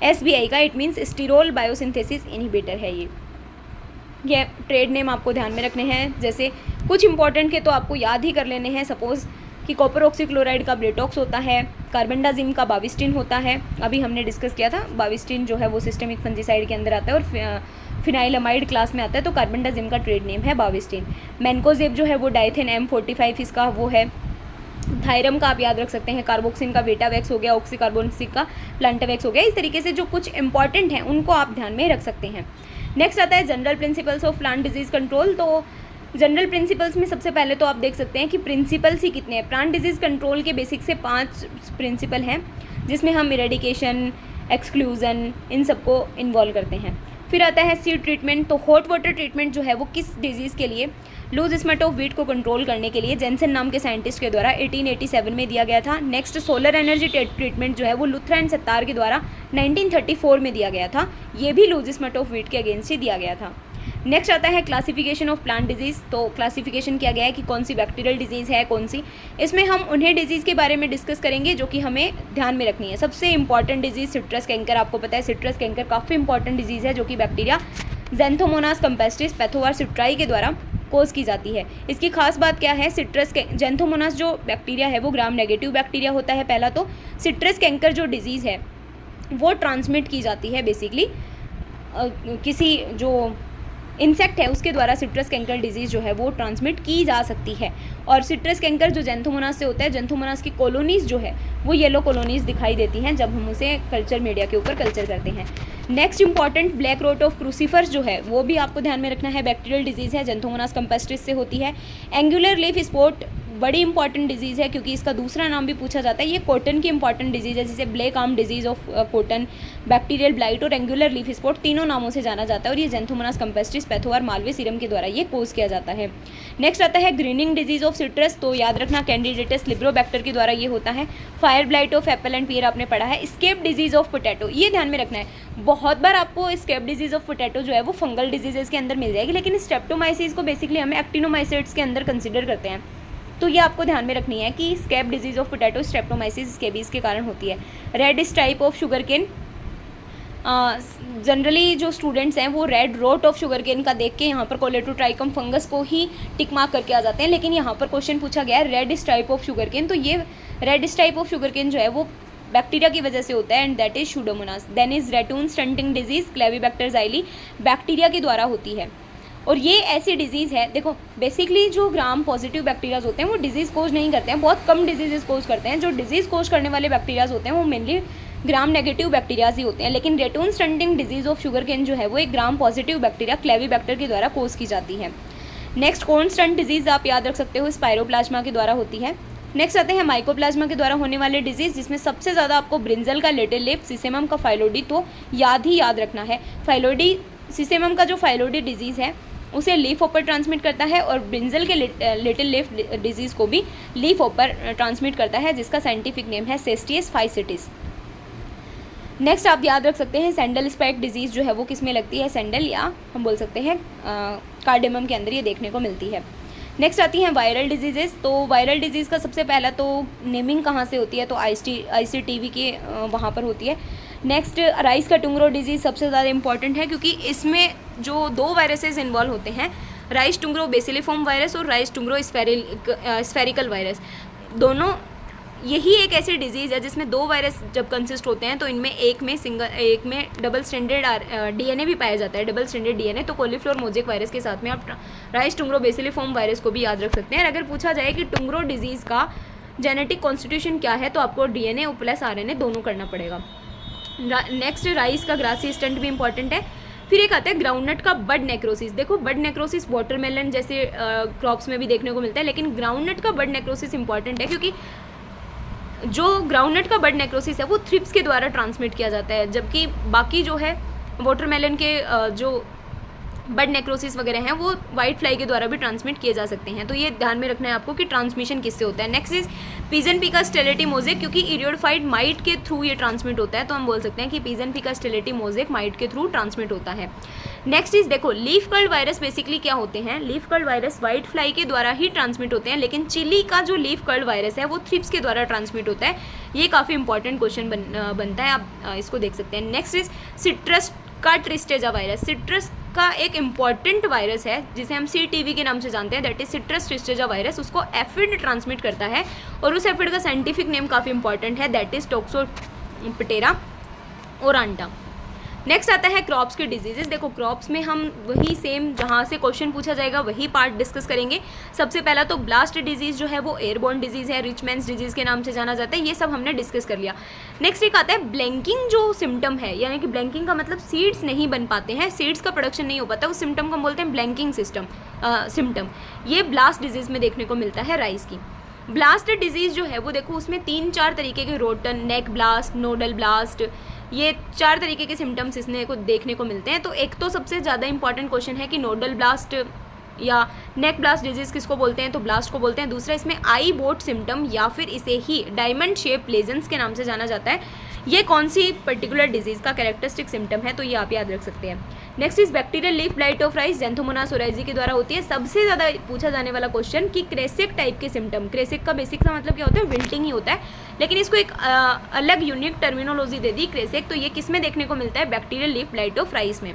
SBI का, it means sterol biosynthesis inhibitor है। ये ट्रेड नेम आपको ध्यान में रखने हैं, जैसे कुछ इंपॉर्टेंट के तो आपको याद ही कर लेने हैं। सपोज कि कॉपर ऑक्सीक्लोराइड का ब्रेटॉक्स होता है, कार्बेंडाजिम का बाविस्टिन होता है, अभी हमने डिस्कस किया था। बाविस्टिन जो है वो सिस्टमिक फंजीसाइड के अंदर आता है और फिनाइलमाइड क्लास में आता है, तो कार्बेंडाजिम का ट्रेड नेम है बाविस्टिन। मैनकोजेब जो है वो डाइथेन M45 इसका वो है। थायरम का आप याद रख सकते हैं, कार्बोक्सिन का विटावेक्स हो गया, ऑक्सीकार्बोनिक का प्लांटावेक्स हो गया। इस तरीके से जो कुछ इंपॉर्टेंट हैं उनको आप ध्यान में रख सकते हैं। नेक्स्ट आता है general principles of plant disease control. तो जनरल प्रिंसिपल्स में सबसे पहले तो आप देख सकते हैं कि प्रिंसिपल्स ही कितने हैं। प्लांट डिजीज़ कंट्रोल के बेसिक से 5 प्रिंसिपल हैं, जिसमें हम इरेडिकेशन, एक्सक्लूजन, इन सबको इन्वॉल्व करते हैं। फिर आता है सीड ट्रीटमेंट। तो हॉट वाटर ट्रीटमेंट जो है वो किस डिजीज़ के लिए, लूज स्मट ऑफ वीट को कंट्रोल करने के लिए जेंसन नाम के साइंटिस्ट के द्वारा 1887 में दिया गया था। नेक्स्ट सोलर एनर्जी ट्रीटमेंट जो है वो लुथरा एंड सत्तार के द्वारा 1934 में दिया गया था। ये भी लूज स्मट ऑफ वीट के अगेंस्ट ही दिया गया था। नेक्स्ट आता है क्लासिफिकेशन ऑफ प्लांट डिजीज़। तो क्लासिफिकेशन किया गया है कि कौन सी बैक्टीरियल डिजीज़ है, कौन सी। इसमें हम उन्हें डिजीज़ के बारे में डिस्कस करेंगे जो कि हमें ध्यान में रखनी है। सबसे इंपॉर्टेंट डिजीज़ सिट्रस कैंकर, आपको पता है सिट्रस कैंकर काफ़ी इंपॉर्टेंट डिजीज़ है, जो कि बैक्टीरिया ज़ैंथोमोनास कंपेस्टिस पैथोवार सिट्राई के द्वारा कोज की जाती है। इसकी खास बात क्या है, सिट्रस ज़ैंथोमोनास जो बैक्टीरिया है वो ग्राम नेगेटिव बैक्टीरिया होता है पहला। तो सिट्रस कैंकर जो डिजीज़ है वो ट्रांसमिट की जाती है बेसिकली किसी जो इंसेक्ट है उसके द्वारा सिट्रस कैंकर डिजीज़ जो है वो ट्रांसमिट की जा सकती है। और सिट्रस कैंकर जो ज़ैंथोमोनास से होता है, ज़ैंथोमोनास की कॉलोनीज़ जो है वो येलो कॉलोनीज़ दिखाई देती हैं जब हम उसे कल्चर मीडिया के ऊपर कल्चर करते हैं। Next important black rot of crucifers जो है वो भी आपको ध्यान में रखना है, बैक्टीरियल डिजीज़ है, ज़ैंथोमोनास कंपेस्टिस से होती है। एंगुलर लीफ स्पॉट बड़ी इंपॉर्टेंट डिजीज़ है क्योंकि इसका दूसरा नाम भी पूछा जाता है। ये कॉटन की इंपॉर्टेंट डिजीज़ है, जिसे black arm disease of cotton, bacterial blight और एंगुलर लीफ स्पॉट तीनों नामों से जाना जाता है। और ये ज़ैंथोमोनास कंपेस्टिस पैथोवार मालवे सीरम के द्वारा ये कोज किया जाता है। नेक्स्ट आता है ग्रीनिंग डिजीज़ ऑफ सिट्रस। तो याद रखना कैंडिडेटस लिब्रोबैक्टर के द्वारा ये होता है। Fire blight of apple and pear आपने पढ़ा है। स्केप डिजीज़ ऑफ पोटैटो, ये ध्यान में रखना है, बहुत बार आपको स्केप डिजीज़ ऑफ पोटैटो जो है वो फंगल डिजीज़ के अंदर मिल जाएगी, लेकिन स्ट्रेप्टोमाइसिस को बेसिकली हमें एक्टिनोमाइसिट्स के अंदर कंसिडर करते हैं। तो ये आपको ध्यान में रखनी है कि scab disease of potato Streptomyces scabies के कारण होती है। Red type of sugar cane, generally जो स्टूडेंट्स हैं वो red rot of sugar cane का देख के यहाँ पर कोलेटोट्राइकम फंगस को ही टिक मार्क करके आ जाते हैं, लेकिन यहाँ पर क्वेश्चन पूछा गया है red type of sugar cane. तो ये red type of sugar cane जो है वो बैक्टीरिया की वजह से होता है, and that is Pseudomonas. Then is ratoon stunting disease Clavibacter xyli, bacteria के द्वारा होती है। और ये ऐसी डिजीज़ है, देखो बेसिकली जो ग्राम पॉजिटिव बैक्टीरियाज होते हैं वो डिजीज़ कोज नहीं करते हैं, बहुत कम डिजीज़ कोज करते हैं। जो डिजीज़ कोज करने वाले बैक्टीरियाज होते हैं वो मेनली ग्राम नेगेटिव बैक्टीरियाज ही होते हैं। लेकिन ratoon stunting disease of sugar cane जो है वो एक ग्राम पॉजिटिव बैक्टीरिया क्लेवीबैक्टर के द्वारा कोज की जाती है। नेक्स्ट कॉर्न स्टंट डिजीज़ आप याद रख सकते हो, स्पाइरोप्लाज्मा के द्वारा होती है। नेक्स्ट आते हैं माइकोप्लाज्मा के द्वारा होने वाले डिजीज़, जिसमें सबसे ज़्यादा आपको ब्रिंजल का लिटिल लीफ, सिसेमम का फाइलोडी तो याद रखना है। फाइलोडी सिसेमम का जो फाइलोडी डिजीज़ है उसे लीफ होपर ट्रांसमिट करता है, और ब्रिंजल के लिटिल लीफ डिजीज़ को भी लीफ होपर ट्रांसमिट करता है, जिसका साइंटिफिक नेम है सेस्टियस फाइसिटिस। नेक्स्ट आप याद रख सकते हैं सैंडल स्पाइक डिजीज़ जो है वो किस में लगती है, सैंडल या हम बोल सकते हैं कार्डेमम के अंदर ये देखने को मिलती है। नेक्स्ट आती हैं वायरल डिजीज़ेज़। तो वायरल डिजीज़ का सबसे पहला तो नेमिंग कहाँ से होती है, तो ICTV के वहाँ पर होती है। नेक्स्ट राइस का टुंगरो डिजीज़ सबसे ज़्यादा इंपॉर्टेंट है, क्योंकि इसमें जो 2 वायरसेस इन्वॉल्व होते हैं, राइस टुंगरो बेसिलिफॉर्म वायरस और राइस टुंगरो स्फेरिकल वायरस, दोनों यही एक ऐसी डिजीज़ है जिसमें 2 वायरस जब कंसिस्ट होते हैं तो इनमें एक में डबल स्टैंडर्ड DNA भी पाया जाता है, डबल स्टैंडर्ड DNA। तो कॉलीफ्लोर मोजेक वायरस के साथ में आप राइस टुंगरो बेसिलिफॉर्म वायरस को भी याद रख सकते हैं। और अगर पूछा जाए कि टुंगरो डिजीज़ का जेनेटिक कॉन्स्टिट्यूशन क्या है, तो आपको DNA और प्लस RNA दोनों करना पड़ेगा। नेक्स्ट राइस का ग्रासी स्टंट भी इंपॉर्टेंट है। फिर एक आता है ग्राउंडनट का बड नेक्रोसिस। देखो बड नेक्रोसिस वाटरमेलन जैसे क्रॉप्स में भी देखने को मिलता है, लेकिन ग्राउंडनट का बड नेक्रोसिस इंपॉर्टेंट है, क्योंकि जो ग्राउंडनट का बड नेक्रोसिस है वो थ्रिप्स के द्वारा ट्रांसमिट किया जाता है, जबकि बाकी जो है वाटरमेलन के जो बड नेक्रोसिस वगैरह हैं वो वाइट फ्लाई के द्वारा भी ट्रांसमिट किए जा सकते हैं। तो ये ध्यान में रखना है आपको कि ट्रांसमिशन किससे होता है। नेक्स्ट इज पीजन पिका स्टेलेटी मोजेक, क्योंकि इरियोडफाइड माइट के थ्रू ये ट्रांसमिट होता है, तो हम बोल सकते हैं कि पीजन पिका स्टेलेटी मोजेक माइट के थ्रू ट्रांसमिट होता है। नेक्स्ट इज देखो लीफ कर्ल वायरस बेसिकली क्या होते हैं, leaf curl virus white fly के द्वारा ही ट्रांसमिट होते हैं, लेकिन चिली का जो लीफ कर्ल वायरस है वो थ्रिप्स के द्वारा ट्रांसमिट होता है। ये काफ़ी इंपॉर्टेंट क्वेश्चन बनता है, आप इसको देख सकते हैं। नेक्स्ट इज सिट्रस का ट्रिस्टेजा वायरस। सिट्रस का एक इम्पॉर्टेंट वायरस है जिसे हम CTV के नाम से जानते हैं, दैट इज सिट्रस ट्रिस्टेजा वायरस। उसको एफिड ट्रांसमिट करता है, और उस एफिड का साइंटिफिक नेम काफ़ी इंपॉर्टेंट है, दैट इज टोक्सोप्टेरा ओरांटा। नेक्स्ट आता है क्रॉप्स के डिजीजेस। देखो क्रॉप्स में हम वही सेम जहाँ से क्वेश्चन पूछा जाएगा वही पार्ट डिस्कस करेंगे। सबसे पहला तो ब्लास्ट डिजीज़ जो है वो एयरबोर्न डिजीज़ है, रिचमैन्स डिजीज़ के नाम से जाना जाता है, ये सब हमने डिस्कस कर लिया। नेक्स्ट एक आता है ब्लैंकिंग जो सिम्टम है, यानी कि ब्लैंकिंग का मतलब सीड्स नहीं बन पाते हैं, सीड्स का प्रोडक्शन नहीं हो पाता, उस सिम्टम को हम बोलते हैं ब्लैंकिंग सिम्टम। ये ब्लास्ट डिजीज़ में देखने को मिलता है राइस की। ब्लास्ट डिजीज़ जो है वो देखो उसमें 3-4 तरीके के रोटन, नेक ब्लास्ट, नोडल ब्लास्ट, ये 4 तरीके के सिम्टम्स इसमें को देखने को मिलते हैं। तो एक तो सबसे ज़्यादा इंपॉर्टेंट क्वेश्चन है कि नोडल ब्लास्ट या नेक ब्लास्ट डिजीज़ किसको बोलते हैं, तो ब्लास्ट को बोलते हैं। दूसरा इसमें आई बोट सिम्टम या फिर इसे ही डायमंड शेप लेजन्स के नाम से जाना जाता है। ये कौन सी पर्टिकुलर डिजीज़ का कैरेक्टरिस्टिक सिम्टम है, तो ये आप याद रख सकते हैं। Next is bacterial leaf blight of rice, Xanthomonas oryzae के द्वारा होती है। सबसे ज़्यादा पूछा जाने वाला क्वेश्चन कि क्रेसिक टाइप के सिम्टम, क्रेसिक का बेसिक का मतलब क्या होता है, विल्टिंग ही होता है, लेकिन इसको एक अलग यूनिक टर्मिनोलॉजी दे दी क्रेसिक। तो ये किस में देखने को मिलता है, bacterial leaf blight of rice में।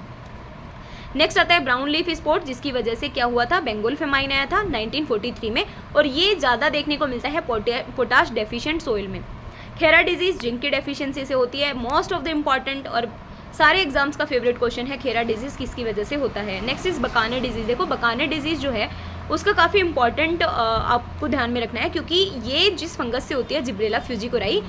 नेक्स्ट आता है ब्राउन लीफ स्पॉट, जिसकी वजह से क्या हुआ था, बेंगोल फेमाइन आया था 1943 में, और ये ज़्यादा देखने को मिलता है पोटाश डेफिशिएंट सोइल में। खेरा डिजीज़ जिंक की डेफिशिएंसी से होती है। मोस्ट ऑफ द इम्पॉर्टेंट और सारे एग्जाम्स का फेवरेट क्वेश्चन है खेरा डिजीज़ किसकी वजह से होता है। Next is bakanae disease. देखो बकाने डिजीज़ जो है उसका काफ़ी इंपॉर्टेंट आपको ध्यान में रखना है, क्योंकि ये जिस फंगस से होती है जिब्रेला फ्यूजिकोराई,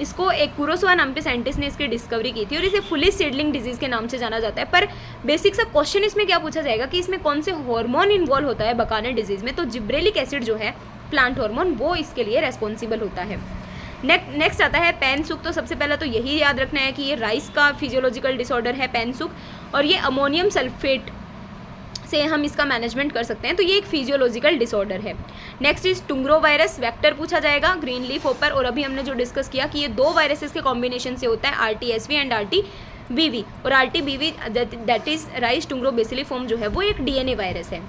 इसको एक कुरोसवा नाम के साइंटिस्ट ने इसकी डिस्कवरी की थी, और इसे फुली सीडलिंग डिजीज़ के नाम से जाना जाता है। पर बेसिक सा क्वेश्चन इसमें क्या पूछा जाएगा कि इसमें कौन से हार्मोन इन्वॉल्व होता है बकाने डिजीज़ में, तो जिब्रेलिक एसिड जो है प्लांट हार्मोन वो इसके लिए रेस्पॉन्सिबल होता है। नेक्स्ट आता है पैनसुक। तो सबसे पहला तो यही याद रखना है कि ये राइस का फिजियोलॉजिकल डिसऑर्डर है पैनसुक, और ये अमोनियम सल्फेट से हम इसका मैनेजमेंट कर सकते हैं, तो ये एक फिजियोलॉजिकल डिसऑर्डर है। नेक्स्ट इज टुंगरो वायरस, वेक्टर पूछा जाएगा, ग्रीन लीफ होपर, और अभी हमने जो डिस्कस किया कि ये 2 वायरसेस के कॉम्बिनेशन से होता है, RTSV एंड RTBV, और RTBV दैट इज राइस टुंगरो बेसिलिफॉर्म जो है वो एक DNA वायरस है।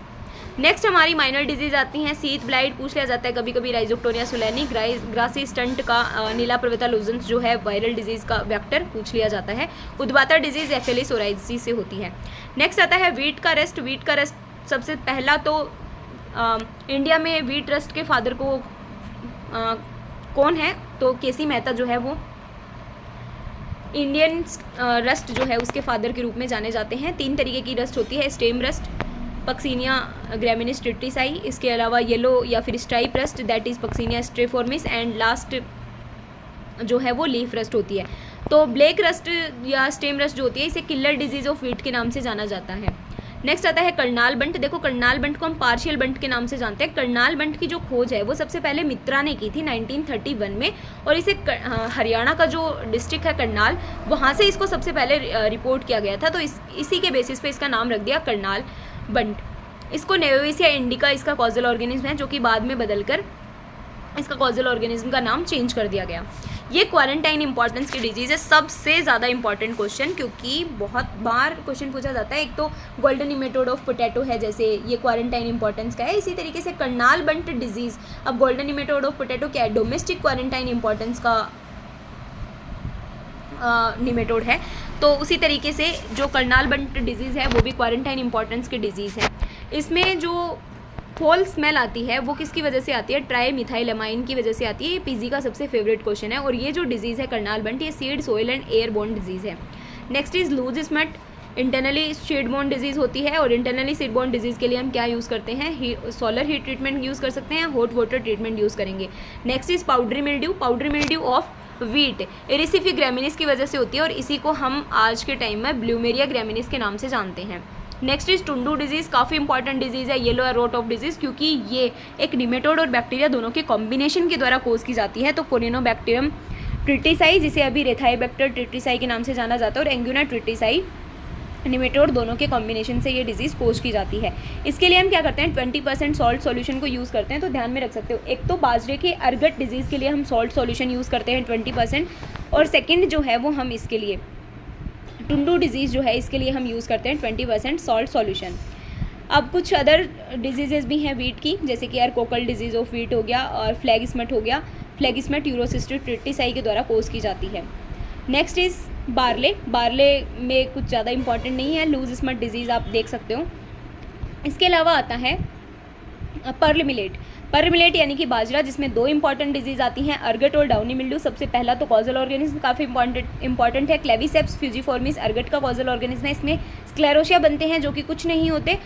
नेक्स्ट हमारी माइनर डिजीज आती हैं, सीथ ब्लाइट पूछ लिया जाता है कभी कभी, राइजोक्टोरिया सुलैनी, ग्रासी स्टंट का नीला पर्वता लूजेंस जो है वायरल डिजीज़ का वेक्टर पूछ लिया जाता है। उद्बाता डिजीज़ एफेलिस ओराइजी से होती है। नेक्स्ट आता है वीट का रस्ट। वीट का रस्ट सबसे पहला तो इंडिया में वीट रस्ट के फादर को कौन है, तो केसी मेहता जो है वो इंडियन रस्ट जो है उसके फादर के रूप में जाने जाते हैं। 3 तरीके की रस्ट होती है, stem rust, Puccinia graminis tritici, इसके अलावा येलो या फिर stripe rust that is Puccinia striiformis, and last जो है वो लीफ रस्ट होती है। तो ब्लैक रस्ट या स्टेम रस्ट जो होती है इसे किलर डिजीज़ ऑफ वीट के नाम से जाना जाता है। नेक्स्ट आता है करनाल बंट। देखो करनाल बंट को हम पार्शियल बंट के नाम से जानते हैं। करनाल बंट की जो खोज है वो सबसे पहले मित्रा ने की थी 1931 में, और इसे हरियाणा का जो डिस्ट्रिक्ट है करनाल, वहाँ से इसको सबसे पहले रिपोर्ट किया गया था। तो इसी के बेसिस पे इसका नाम रख दिया करनाल बंट। इसको नेवेसिया इंडिका इसका कॉजल ऑर्गेनिज्म है, जो कि बाद में बदलकर इसका कॉजल ऑर्गेनिज्म का नाम चेंज कर दिया गया। ये क्वारंटाइन इंपॉर्टेंस की डिजीज़ है, सबसे ज़्यादा इंपॉर्टेंट क्वेश्चन, क्योंकि बहुत बार क्वेश्चन पूछा जाता है। एक तो गोल्डन निमेटोड ऑफ पोटैटो है, जैसे ये क्वारंटाइन इंपॉर्टेंस का है। इसी तरीके से करनाल बंट डिजीज़, अब गोल्डन निमेटोड ऑफ पोटैटो क्या है, डोमेस्टिक क्वारंटाइन इंपॉर्टेंस का निमेटोड है। तो उसी तरीके से जो करनाल बंट डिजीज़ है वो भी क्वारंटाइन इंपॉर्टेंस की डिजीज़ है। इसमें जो फॉल स्मेल आती है वो किसकी वजह से आती है, ट्राई मिथाइलमाइन की वजह से आती है। ये पीजी का सबसे फेवरेट क्वेश्चन है। और ये जो डिजीज़ है करनाल बंट, ये seed, soil and airborne disease है। Next is loose smut, internally seedborne disease होती है। और इंटरनली सीडबोर्न डिजीज़ के लिए हम क्या यूज़ करते हैं, सोलर हीट ट्रीटमेंट यूज़ कर सकते हैं, हॉट वाटर ट्रीटमेंट यूज़ करेंगे। Next is powdery mildew, powdery mildew of wheat Erysiphe graminis की वजह से होती है, और इसी को हम आज के टाइम में ब्लूमेरिया ग्रामिनीस के नाम से जानते हैं। नेक्स्ट इज टुंडू डिजीज़, काफ़ी इंपॉर्टेंट डिजीज़ है, येलो रोट ऑफ डिजीज़, क्योंकि ये एक निमेटोड और बैक्टीरिया दोनों के कॉम्बिनेशन के द्वारा कोज की जाती है। तो कोरिनोबैक्टीरियम ट्रिटिसाई, जिसे अभी रेथाइबैक्टर ट्रिटिसाई के नाम से जाना जाता है, और एंगुना ट्रिटिसाई, निमेटोड दोनों के कॉम्बिनेशन से ये डिजीज़ कोज की जाती है। इसके लिए हम क्या करते हैं, 20% सॉल्ट सॉल्यूशन को यूज़ करते हैं। तो ध्यान में रख सकते हो, एक तो बाजरे के अर्गट डिजीज़ के लिए हम सॉल्ट सॉल्यूशन यूज़ करते हैं 20%, और सेकेंड जो है वो हम इसके लिए टुंडू डिजीज़ जो है इसके लिए हम यूज़ करते हैं 20% सॉल्ट सॉल्यूशन। अब कुछ अदर डिजीज़ेज भी हैं वीट की, जैसे कि कोकल डिजीज़ ऑफ वीट हो गया, और फ्लैगिस्मट हो गया। फ्लैगिस्मट यूरोसिस्टिक ट्रिटिसाई के द्वारा कोज की जाती है। नेक्स्ट इज़ बार्ले, बार्ले में कुछ ज़्यादा इंपॉर्टेंट नहीं है, लूज स्मट डिजीज़ आप देख सकते हो। इसके अलावा आता है पर्ल मिलेट, पर्ल मिलेट यानी कि बाजरा, जिसमें दो इंपॉर्टेंट डिजीज़ आती हैं, अर्गट और डाउनी मिल्ड्यू। सबसे पहला तो कॉजल ऑर्गेनिज्म काफ़ी इंपॉर्टेंट है, क्लेविसेप्स फ्यूजिफॉर्मिस अर्गट का कॉजल ऑर्गेनिज्म है। इसमें स्क्लेरोशिया बनते हैं, जो कि कुछ नहीं होते,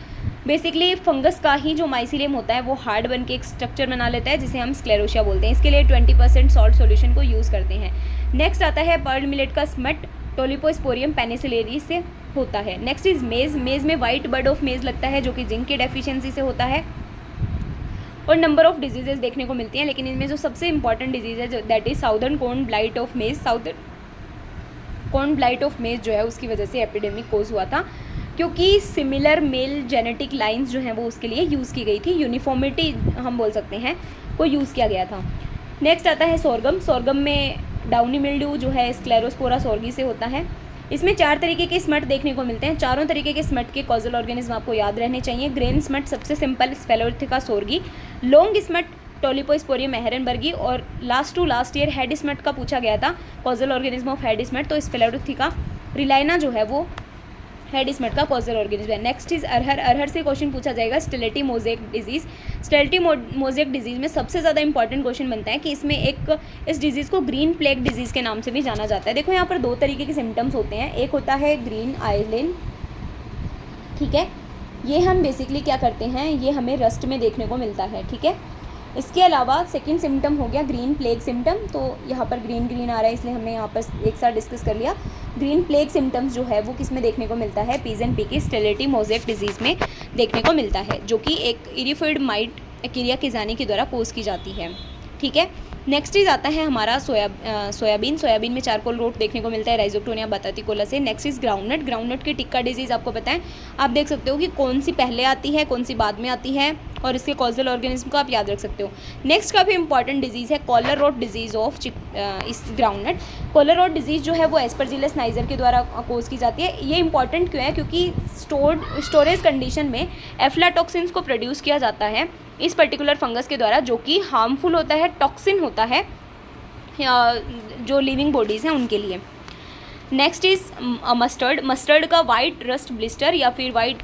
बेसिकली फंगस का ही जो माइसिलियम होता है वो हार्ड बन के एक स्ट्रक्चर बना लेता है, जिसे हम स्क्लेरोशिया बोलते हैं। इसके लिए 20% सॉल्ट सॉल्यूशन को यूज़ करते हैं। नेक्स्ट आता है पर्ल मिलेट का स्मट, टोलिपोस्पोरियम पेनिसिलेरी से होता है। नेक्स्ट इज मेज़, मेज़ में वाइट बर्ड ऑफ मेज़ लगता है, जो कि जिंक की डेफिशिएंसी से होता है। और नंबर ऑफ डिजीजेज देखने को मिलती हैं, लेकिन इनमें जो सबसे इंपॉर्टेंट डिजीज़ है, जो that is southern corn blight of मेज़। साउदर्न कोर्न ब्लाइट ऑफ मेज़ जो है उसकी वजह से एपिडेमिक कोज हुआ था, क्योंकि सिमिलर मेल जेनेटिक लाइंस जो हैं वो उसके लिए यूज़ की गई थी, यूनिफॉर्मिटी हम बोल सकते हैं, को यूज़ किया गया था। नेक्स्ट आता है सोरगम, सोरगम में डाउनी मिल्ड्यू जो है स्क्लेरोस्पोरा सोर्गी से होता है। इसमें 4 तरीके के स्मट देखने को मिलते हैं। चारों तरीके के स्मट के कॉजल ऑर्गेनिज्म आपको याद रहने चाहिए। ग्रेन स्मट सबसे simple, Sphacelotheca sorghi. Long smut Tolyposporium ehrenbergii. और last to last year head smut का पूछा गया था, causal organism of head smut, तो स्फेलोरिथिका रिलाइना जो है वो हेड स्मट का कॉजल ऑर्गेनिज्म है। नेक्स्ट इज अरहर, अरहर से क्वेश्चन पूछा जाएगा sterility mosaic disease. Sterility mosaic disease में सबसे ज़्यादा इंपॉर्टेंट क्वेश्चन बनता है कि इसमें इस डिजीज़ को ग्रीन प्लेग डिजीज़ के नाम से भी जाना जाता है। देखो यहाँ पर 2 तरीके के सिम्टम्स होते हैं, एक होता है ग्रीन आइलैंड, ठीक है, ये हम बेसिकली क्या करते हैं, ये हमें रस्ट में देखने को मिलता है, ठीक है। इसके अलावा सेकंड सिम्टम हो गया ग्रीन प्लेग सिम्टम, तो यहाँ पर ग्रीन ग्रीन आ रहा है इसलिए हमने यहाँ पर एक साथ डिस्कस कर लिया। ग्रीन प्लेग सिम्टम्स जो है वो किस में देखने को मिलता है, peas and pea sterility mosaic disease में देखने को मिलता है, जो कि एक इरिफोइड माइट एक्रिया किजानी के द्वारा पोज की जाती है, ठीक है। नेक्स्ट इज आता है हमारा सोयाबीन, सोयाबीन में चारकोल रोट देखने को मिलता है राइजोक्टोनिया बतातिकोला से। नेक्स्ट इज ग्राउंडनट, ग्राउंडनट की टिक्का डिजीज़ आपको पता है, आप देख सकते हो कि कौन सी पहले आती है कौन सी बाद में आती है, और इसके कॉजल ऑर्गेनिज्म को आप याद रख सकते हो। नेक्स्ट काफ़ी इंपॉर्टेंट डिजीज़ है कॉलर रोट डिजीज़ ऑफ इस ग्राउंडनट। कॉलर रोट डिजीज़ जो है वो एस्परजिलस नाइजर के द्वारा कोज की जाती है। ये इंपॉर्टेंट क्यों है, क्योंकि स्टोरेज कंडीशन में एफ्लाटॉक्सिन्स को प्रोड्यूस किया जाता है इस पर्टिकुलर फंगस के द्वारा, जो कि हार्मफुल होता है, टॉक्सिन होता है जो लिविंग बॉडीज़ हैं उनके लिए। नेक्स्ट इज मस्टर्ड, मस्टर्ड का वाइट रस्ट ब्लिस्टर या फिर वाइट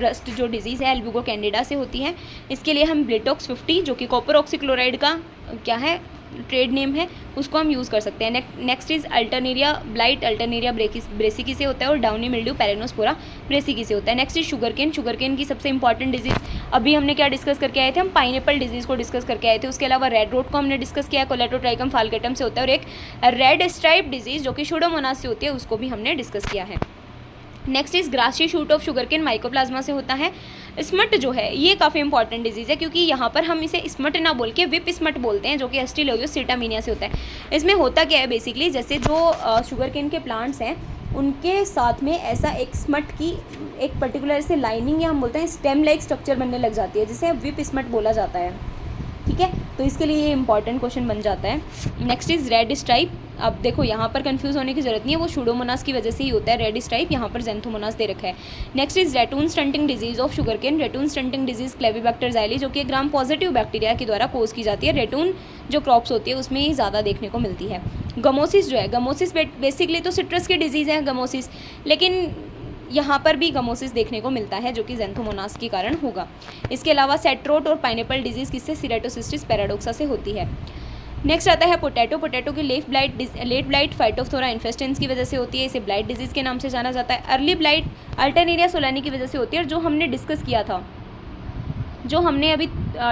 रस्ट जो डिजीज़ है एल्बुगो कैंडिडा से होती है। इसके लिए हम ब्लिटॉक्स 50 जो कि कॉपर ऑक्सीक्लोराइड का क्या है ट्रेड नेम है, उसको हम यूज़ कर सकते हैं। Next is Alternaria blight, Alternaria brassicae से होता है, और डाउनी मिल्ड्यू पेरेनोस्पोरा ब्रेसिकी से होता है। नेक्स्ट इज शुगरकेन, शुगरकेन की सबसे इंपॉर्टेंट डिजीज़ अभी हमने क्या डिस्कस करके आए थे, हम पाइनएप्पल डिजीज़ को डिस्कस करके आए थे। उसके अलावा रेड रोट को हमने डिस्कस किया, कोलेटोट्राइकम फाल्केटम से होता है, और एक रेड स्ट्राइप डिजीज़ जो कि सुडोमोनास से होती है उसको भी हमने डिस्कस किया है। Next is grassy shoot of sugarcane mycoplasma से होता है। स्मट जो है ये काफ़ी इंपॉर्टेंट डिजीज़ है, क्योंकि यहाँ पर हम इसे स्मट ना बोल के विप स्मट बोलते हैं, जो कि एस्ट्रेलोसिटामिनिया से होता है। इसमें होता क्या है बेसिकली, जैसे जो शुगरकेन के प्लांट्स हैं उनके साथ में ऐसा एक स्मट की एक पर्टिकुलर से लाइनिंग या हम बोलते हैं स्टेम लाइक स्ट्रक्चर बनने लग जाती है, जिसे विप स्मट बोला जाता है। ठीक है, तो इसके लिए ये इंपॉर्टेंट क्वेश्चन बन जाता है। Next is red stripe. अब देखो यहाँ पर कंफ्यूज होने की जरूरत नहीं है, वो शूडोमोनास की वजह से ही होता है रेड स्ट्राइप, यहाँ पर ज़ैंथोमोनास दे रखा है। Next is ratoon stunting disease of sugarcane. Ratoon stunting disease Clavibacter xyli, जो कि ग्राम पॉजिटिव बैक्टीरिया के द्वारा कोज की जाती है। रेटून जो क्रॉप्स होती है उसमें ही ज़्यादा देखने को मिलती है। गमोसिस जो है, गमोसिस बेसिकली तो सिट्रस की डिजीज़ है गमोसिस, लेकिन यहाँ पर भी गमोसिस देखने को मिलता है, जो कि ज़ैंथोमोनास के कारण होगा। इसके अलावा सेट्रोट और पाइनएप्पल डिजीज़ किससे, सीरेटोसिस्टिस पैराडोक्सा से होती है। नेक्स्ट आता है पोटैटो। पोटैटो की लेट ब्लाइट फाइटोफथोरा इन्फेस्टेंस की वजह से होती है, इसे ब्लाइट डिजीज़ के नाम से जाना जाता है। अर्ली ब्लाइट अल्टरनेरिया सोलानी की वजह से होती है, और जो हमने अभी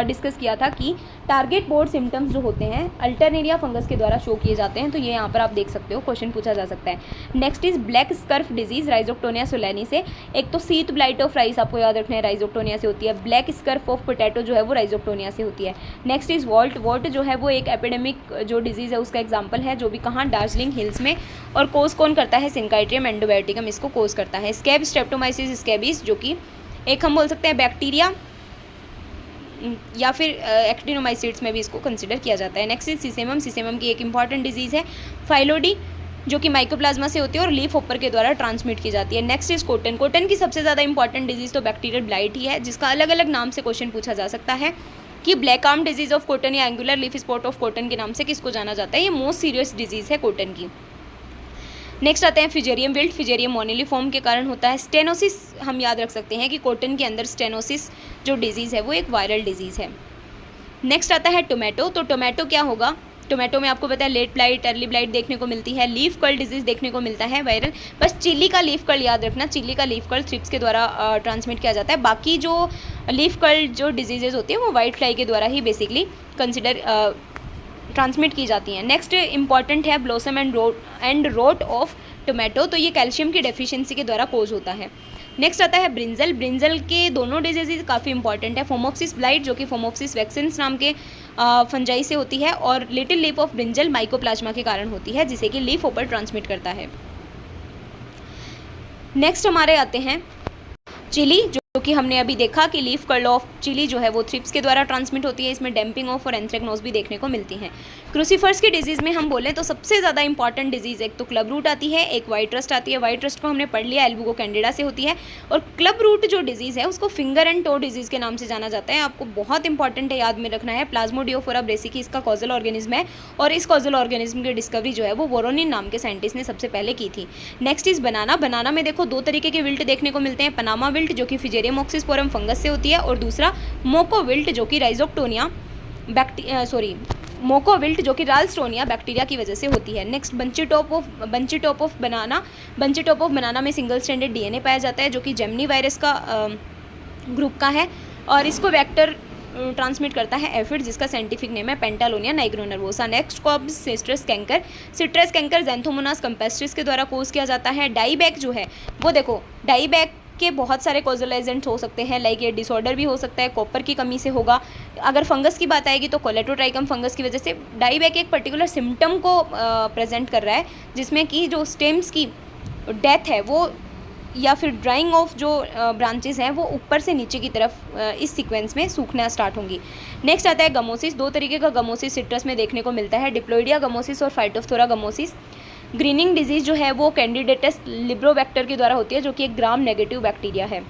डिस्कस किया था कि टारगेट बोर्ड सिम्टम्स जो होते हैं अल्टरनेरिया फंगस के द्वारा शो किए जाते हैं, तो ये यहाँ पर आप देख सकते हो, क्वेश्चन पूछा जा सकता है। Next is black scarf disease Rhizoctonia Solani से। एक तो सीथ ब्लाइट ऑफ राइस आपको याद रखना है, राइजोक्टोनिया से होती है। ब्लैक स्कर्फ ऑफ पोटैटो जो है वो राइजोक्टोनिया से होती है। नेक्स्ट इज वॉल्ट जो है वो एक एपिडेमिक जो डिजीज़ है उसका एग्जाम्पल है, जो भी कहाँ, दार्जिलिंग हिल्स में, और कोज कौन करता है, सिंकाइट्रियम एंडोबायोटिकम इसको कोज करता है। स्कैब स्ट्रेप्टोमाइसिस स्कैबिस, जो कि एक हम बोल सकते हैं बैक्टीरिया या फिर एक्टिनोमाइसिट्स में भी इसको कंसिडर किया जाता है। Next is सीसेमम। सीसेमम की एक इंपॉर्टेंट डिजीज़ है फाइलोडी, जो कि माइकोप्लाज्मा से होती है और लीफ होपर के द्वारा ट्रांसमिट की जाती है। Next is cotton. कोटन की सबसे ज़्यादा इंपॉर्टेंट डिजीज़ तो बैक्टीरियल ब्लाइट ही है, जिसका अलग अलग नाम से क्वेश्चन पूछा जा सकता है कि black arm disease of cotton या angular leaf spot of cotton के नाम से किसको जाना जाता है। ये मोस्ट सीरियस डिजीज़ है कोटन की। नेक्स्ट आते हैं फिजेरियम विल्ट। फिजेरियम मोनिलीफॉर्म के कारण होता है। स्टेनोसिस हम याद रख सकते हैं कि कॉटन के अंदर स्टेनोसिस जो डिजीज़ है वो एक वायरल डिजीज़ है। नेक्स्ट आता है टोमेटो। तो टोमेटो क्या होगा, टोमेटो में आपको पता है लेट ब्लाइट, अर्ली ब्लाइट देखने को मिलती है। लीफ कर्ल डिजीज़ देखने को मिलता है वायरल। बस चिल्ली का लीफ कर्ल याद रखना, चिल्ली का लीफ कर्ल थ्रिप्स के द्वारा ट्रांसमिट किया जाता है। बाकी जो लीफ कर्ल जो डिजीजेज होती है वो वाइट फ्लाई के द्वारा ही बेसिकली कंसिडर ट्रांसमिट की जाती हैं। नेक्स्ट इंपॉर्टेंट है blossom and wrote of tomato. तो ये कैल्शियम की डेफिशिएंसी के द्वारा कोज होता है। नेक्स्ट आता है ब्रिंजल। ब्रिंजल के दोनों डिजीज़ काफ़ी इंपॉर्टेंट है। फोमोप्सिस ब्लाइट, जो कि फोमोप्सिस वैक्सिन्स नाम के फंजाई से होती है, और little leaf of brinjal mycoplasma के कारण होती है, जिसे कि लीफ होपर ट्रांसमिट करता है। नेक्स्ट हमारे आते हैं चिली, जो कि हमने अभी देखा कि लीफ कर्ल ऑफ चिली जो है वो थ्रिप्स के द्वारा ट्रांसमिट होती है। इसमें डैम्पिंग ऑफ और एंथ्रेक्नोज भी देखने को मिलती हैं। क्रूसीफर्स की डिजीज़ में हम बोलें तो सबसे ज़्यादा इंपॉर्टेंट डिजीज़ एक तो क्लब रूट आती है, एक वाइट रस्ट आती है। वाइट रस्ट को हमने पढ़ लिया, एल्बुगो कैंडिडा से होती है। और क्लब रूट जो डिजीज़ है उसको फिंगर एंड टो डिजीज़ के नाम से जाना जाता है। आपको बहुत इंपॉर्टेंट है, याद में रखना है। प्लाज्मोडियोफोरा ब्रेसिकी इसका कॉजल ऑर्गेनिज्म है, और इस कॉजल ऑर्गेनिज्म की डिस्कवरी जो है वो वोरोनिन नाम के साइंटिस्ट ने सबसे पहले की थी। Next is banana. बनाना में देखो दो तरीके के विल्ट देखने को मिलते हैं। पनामा विल्ट, जो कि फिजेरियम ऑक्सिस्पोरम फंगस से होती है, और दूसरा मोको विल्ट, जो कि राइजोक्टोनिया मोको विल्ट जो कि राल्स्टोनिया बैक्टीरिया की वजह से होती है। Next bunchy top of banana. Bunchy top of बनाना में सिंगल स्ट्रैंडेड डीएनए पाया जाता है, जो कि जेमनी वायरस का ग्रुप का है, और इसको वेक्टर ट्रांसमिट करता है एफिड, जिसका साइंटिफिक नेम है Pentalonia nigronervosa. Next comes citrus canker. Citrus canker Xanthomonas campestris के द्वारा कोज किया जाता है। डाईबैक जो है वो देखो, डाईबैक के बहुत सारे कॉजल एजेंट्स हो सकते हैं, लाइक ये डिसऑर्डर भी हो सकता है, कॉपर की कमी से होगा। अगर फंगस की बात आएगी तो कोलेटोट्राइकम फंगस की वजह से। डाईबैक एक पर्टिकुलर सिम्टम को प्रेजेंट कर रहा है, जिसमें कि जो स्टेम्स की डेथ है वो, या फिर ड्राइंग ऑफ जो ब्रांचेस हैं वो ऊपर से नीचे की तरफ इस सीक्वेंस में सूखना स्टार्ट होंगी। नेक्स्ट आता है गमोसिस। दो तरीके का गमोसिस सिट्रस में देखने को मिलता है, डिप्लोइडिया गमोसिस और फाइटोफथोरा गमोसिस। ग्रीनिंग डिजीज़ जो है वो कैंडिडेटस लिब्रोबैक्टर के द्वारा होती है, जो कि एक ग्राम नेगेटिव बैक्टीरिया है।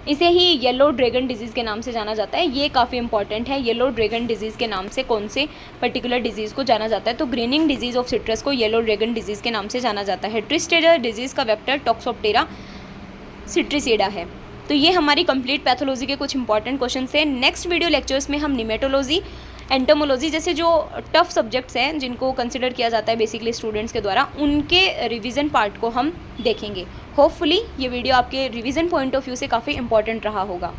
इसे ही येलो ड्रैगन डिजीज़ के नाम से जाना जाता है। ये काफ़ी इंपॉर्टेंट है, येलो ड्रैगन डिजीज़ के नाम से कौन से पर्टिकुलर डिजीज़ को जाना जाता है, तो ग्रीनिंग डिजीज़ ऑफ सिट्रस को येलो ड्रैगन डिजीज़ के नाम से जाना जाता है। ट्रिस्टेरा डिजीज़ का वेक्टर टॉक्सोप्टेरा सिट्रिसीडा है। तो ये हमारी कंप्लीट पैथोलॉजी के कुछ इंपॉर्टेंट क्वेश्चन हैं। नेक्स्ट वीडियो लेक्चर्स में हम निमेटोलॉजी, एंटोमोलॉजी जैसे जो टफ सब्जेक्ट्स हैं जिनको कंसिडर किया जाता है बेसिकली स्टूडेंट्स के द्वारा, उनके रिवीजन पार्ट को हम देखेंगे। होपफुली ये वीडियो आपके रिवीजन पॉइंट ऑफ व्यू से काफ़ी इंपॉर्टेंट रहा होगा।